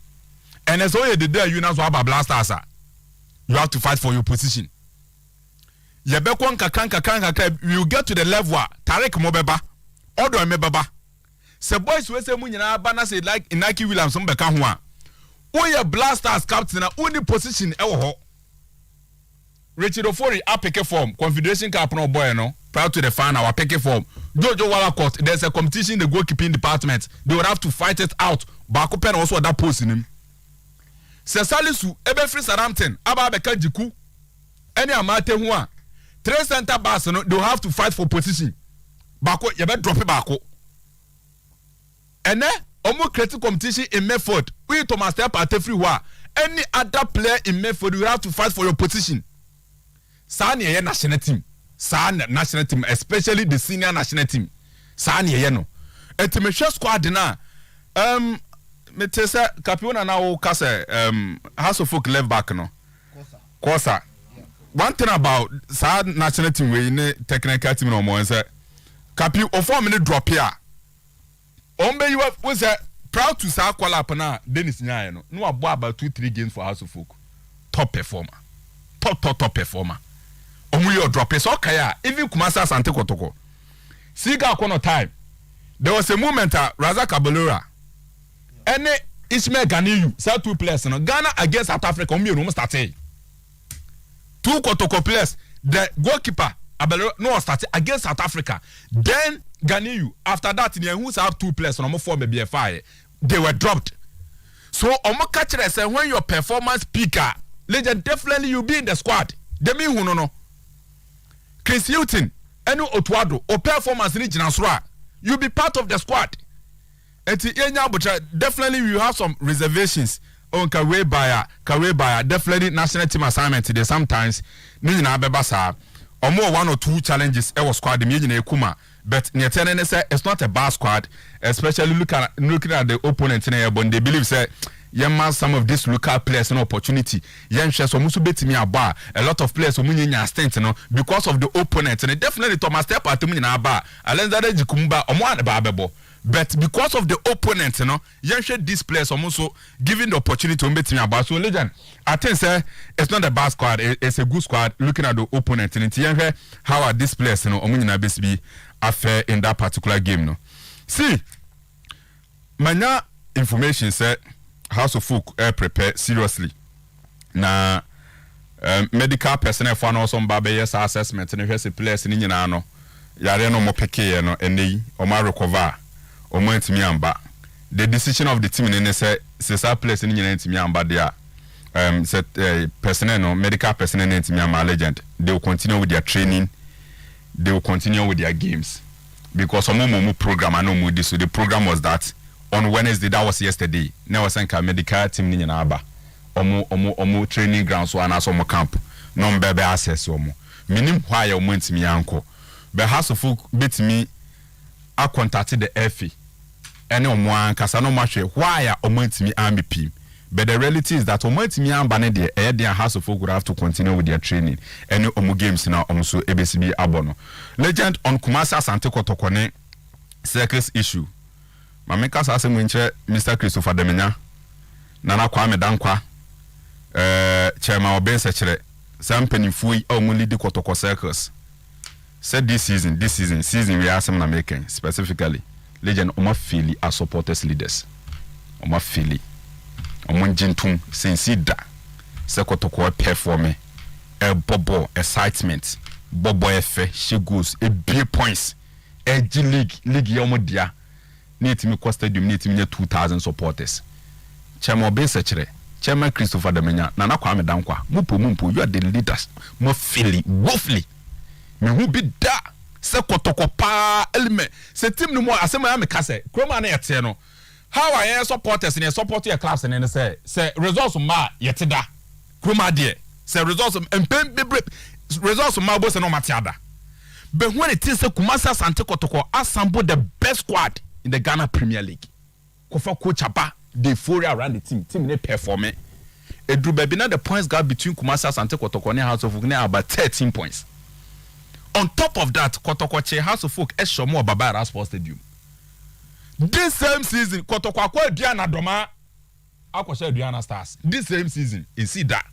And as all you did there you know about Blasters you have to fight for your position. Yebekwan kakan you get to the level Tarek Mobeba Odo Mebaba. Se boys we say mu nyina ba na say like Inaki Williams mbeka ho a. Wo ye Blasters captain na only position e wo ho. Richard Ofori apeke form Confederation Cup no boy no prior to the final our peke form. Jojo Walakot there's a competition in the goalkeeping department. They would have to fight it out. Bako pen also that post in him. Se Salisu ebe free Southampton aba beka jiku any amate ho a 3 center backs no they will have to fight for position. Bako you better drop it bako. And then almost creative competition in Medford. We Thomas Step at everywhere. Any other player in Medford you have to fight for your position. Sani ye national team. Sani national team, especially the senior national team. Sani ye no. Etimesha squad na me tese Capiona na o kase House of Folk left back no. Kosa. One thing about sa national team we in technical team no more say Capi o 4 minute drop here. Ombe you was proud to sa kwala up na Dennis Nyaye no. No about 2-3 games for House of Folk. Top performer. Top performer. Omu yo drop so kaya even Kumasi Asante Kotoko. Siga kono time. There was a moment Razak Abolora and Ismail Ganiyu say 2 players no Ghana against South Africa omu no start. 2 Kotoko players the goalkeeper Abolora no start against South Africa. Then Ganiyu after that in who have 2 players no 4 maybe fire they were dropped. So omo catch say when your performance peaker legend definitely you be in the squad. Demi hu no. Chris Hilton, Enu Otuado, or performance in Jinasra, you'll be part of the squad. And definitely you have some reservations on career buyer, definitely national team assignment today. Sometimes, Nina Bebasa, or more 1 or 2 challenges, our squad, the Kuma. But it's not a bad squad, especially looking at the opponent in there, but they believe that some of these local players an opportunity. A lot of players because of the opponent and definitely Thomas Step at but because of the opponent, these players also giving the opportunity to meet me about. So legend, I think it's not a bad squad, it's a good squad looking at the opponent and how are these players be affair in that particular game. No. See, manya information said House of Folk prepare seriously. Na medical personnel for no some yes assessment and if players in no yare no mo peke no eni o ma recover o mo ntimi amba the decision of the team in say place in ntimi amba there set personnel no medical personnel ntimi amba legend they will continue with their training, they will continue with their games because some program I know moody. So the program was that on Wednesday, that was yesterday, now was a medical team in aba omo training ground so and aso camp no bebe access omo minim why you ntimi anko but house of folk bit me I contacted the FA and omo ankasa no match why ya omo ntimi army pim. But the reality is that Sometymer Otuo Acheampong their house of folk would have to continue with their training. Any omu games now so ABCB abono. Legend on Kumasi Asante Kotoko circus issue. Mameka sase mwenche Mr. Christopher Demenya. Nana Kwame Dankwa. Chairman Oben Sechere. Sam Penifui omu lead Kotoko circus. Said this season we are some making specifically. Legend Oma Fili as supporters leaders. Oma Fili. Omonjintum sensida se kotoko perform bobo excitement bobo efe she goes e big points league yomodia netimi ko stadium netimi 2000 supporters chairman Oben Sechere chairman Christopher Demenya Nana Kwame Dankwa mumpo you are the leaders mo feel woefully me who be da se kotoko pa element se team no mo asema ya me kase kroma na yete no. How are your supporters in your support your clubs and say results ma yetida kroma de say results and results ma boss no matiada. But when it is Kumasi Asante Kotoko assemble the best squad in the Ghana Premier League. Kofa coach Aba the euphoria around the team they perform it. Edru baby now the points gap between Kumasi Asante Kotoko and House of Folk now about 13 points. On top of that, Kotoko House of Folk Eshomo Baba Sports Stadium. This same season, Kotoko akwa Diana Doma, akwa Diana Stars. This same season, you see that.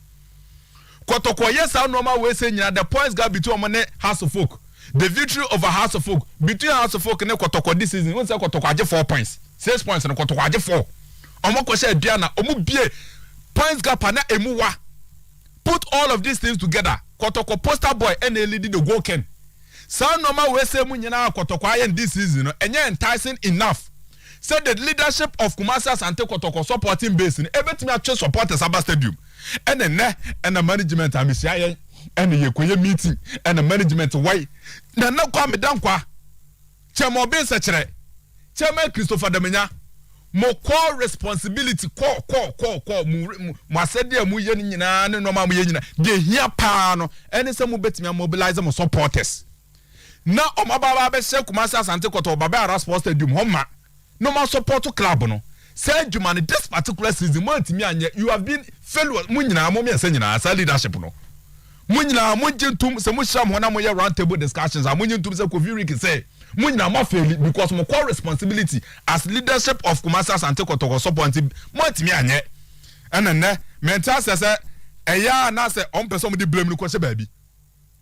Kotoko yes, our normal way saying the points gap between Omane House of Folk, the victory over House of Folk between House of Folk and Kotoko this season. Once Kotoko aje 4 points, 6 points and Kotoko aje 4. Omako share Diana, omu bie points gap ana emuwa. Put all of these things together. Kotoko poster boy and lead the goal ken. Some normal way say munyana Kotoko aye this season, and you're enticing enough. Said the leadership of Kumasi Asante Kotoko supporting base in everything I chose supporters Aba Stadium. And the management amisiaye and the yekoye meeting and the management why. Na Kwame Dankwa. Chairman Oben Sechere. Chairman Christopher Demenya. Mo core responsibility core mo asede mu ye nyina ne no ma mo ye nyina de hia pa no ene se mo betimi mobilize mo supporters. Na o mababa be se Kumasi Asante Kotoko Baba Sports Stadium homa. No more support to club no. Say Jumani this particular season you have been failure munyina mo me nyina as leadership no. Munyina mo jentum se mo sham hona mo round table discussions amunyentum se Kofi Rick say munyina mo fail because mo core responsibility as leadership of Kumasi Asante Kotoko support mo ntimi anye. Ene mental say eya na say on person mo di blame no kwese baabi.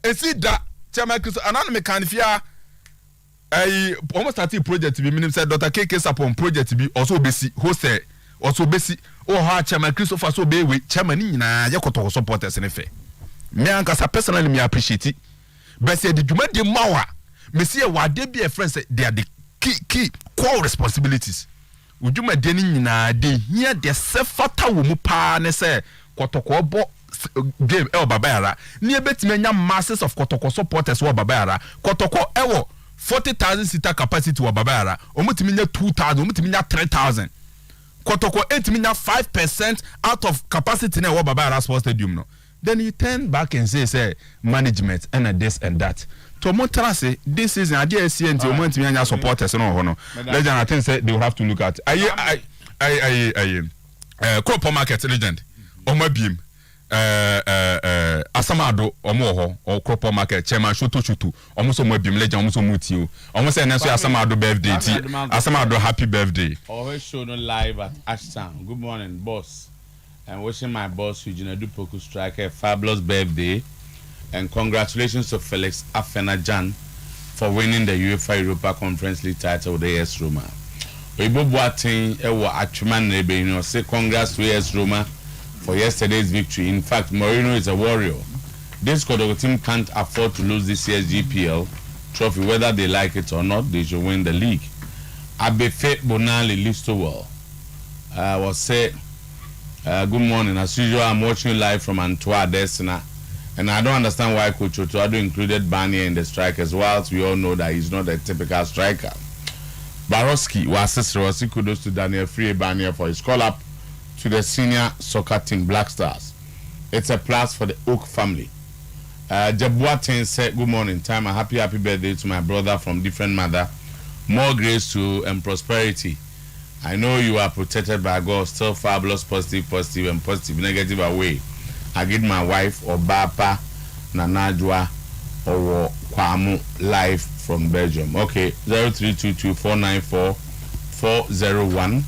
Esi da chairman Chris anana me kan fia I almost started project be meaning said Dr. KK Sapon project be also besi host also besi oh ha chairman Christopher so be we chairman nyina ya Kotoko supporters ne fe me anka personally me appreciate it but say the djuma de mawa me see wa de be a friend say they are the key core responsibilities udjuma de nyina de here the sefata wo mu pa ne say Kotoko bo game Babayara ni ebetime nya masses of Kotoko supporters wo Babayara Kotoko ewo 40,000 seater capacity wa Babayara omutimi nya 2,000 omutimi nya 3,000 Kotoko 5% out of capacity na wa Babayara Sports Stadium no. Then you turn back and say management and this and that to montara say this season I dare see until omutimi nya supporters no no legend I think say they will have to look at crop market legend omabiem Asamado omo or crop market chairman Shoto almost so bim legend almost mutio almost say next Asamado birthday Asamado happy birthday always show no live at Ashtown. Good morning boss and wishing my boss Eugene Dupoku striker a fabulous birthday and congratulations to Felix Afenajan for winning the UEFA Europa Conference League title with AS Roma. Oibo Boateng ewo atweman na ebe you say congrats to AS Roma for yesterday's victory. In fact, Mourinho is a warrior. This Kotoko team can't afford to lose this year's GPL trophy. Whether they like it or not, they should win the league. Abefe Bonali Listowell was say, good morning. As usual, I'm watching you live from Antoine Destina. And I don't understand why Coach Otuado included Barnier in the strikers, whilst we all know that he's not a typical striker. Baroski was kudos to Daniel Free Barnier for his call-up to the senior soccer team Black Stars. It's a plus for the Oak family. Jabuaten said, good morning, time. A happy birthday to my brother from different mother. More grace to and prosperity. I know you are protected by God, still fabulous, positive, and positive, negative away. I get my wife or Bapa Nanajwa or Kwamu live from Belgium. Okay, 0322-494-401,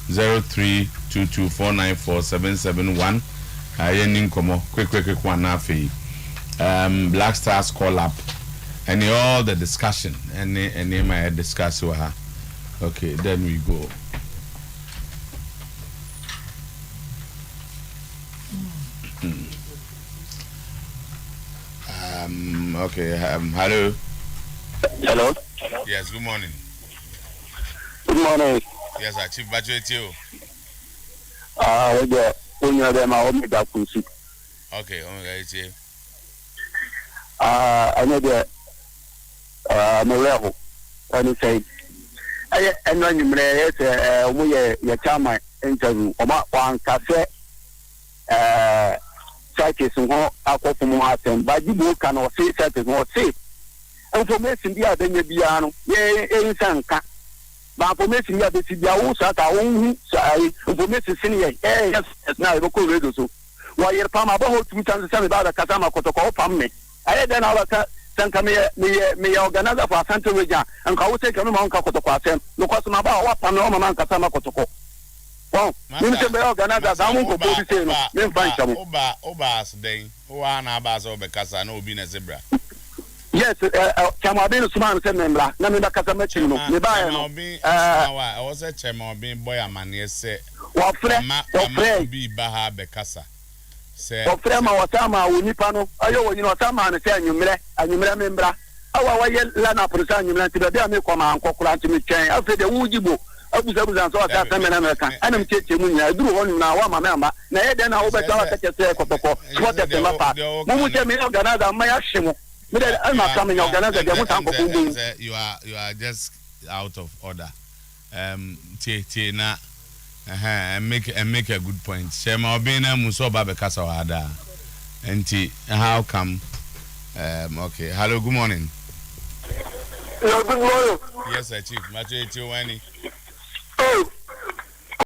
0322-494-771. Quick one nafi. Black Stars call up and all the discussion and my discuss with her. Okay, then we go. Okay, hello. Hello. Yes, good morning. Good morning. Yes, I Chief Bachuetio. Yeah, Omega Kusi. Okay, Omega it's here. I know the Morel. And he said, and when you may say, your chama interview, about one cafe, psychics and alcohol from Martin, but you cannot say that more safe. Information the other Biano, in Sanka. But information the other Sibiao, Sata, information senior, yes, now you could read so. Why you're Pama about 2,007 about a Katama Kotoko Pammy. I had then our Sanka me organizer for Santa Region and Kawu take a monk of Kotoko, no question about what Panama Katama Kotoko. Well, you say organizer, I won't go to the same, find some. Obas day, Oana Bas over Casa, no being a zebra. Yes, Chamabin Suman Semembla, Namida Casamachino, I was a chairman being boy a man, yes, say, what friend, be Baha Becassa. Say, what friend, our Sama, Unipano, I know you know Sama and say you remember. Our way Lana Presan, you meant to the Dami Command, Cockran to me chain, after the Ujibo. I was able to answer that American. I am teaching I do one now, one member. Nay, then I will better take a say, what the Mapa. Who will tell me organizer my action? I'm not coming organizer. You are just out of order. Tina, and make a good point. Shema Obina Musoba Becasa Ada. And how come? Okay. Hello, good morning. Hello, good morning. Yes, Chief. Macho Wani. Oh,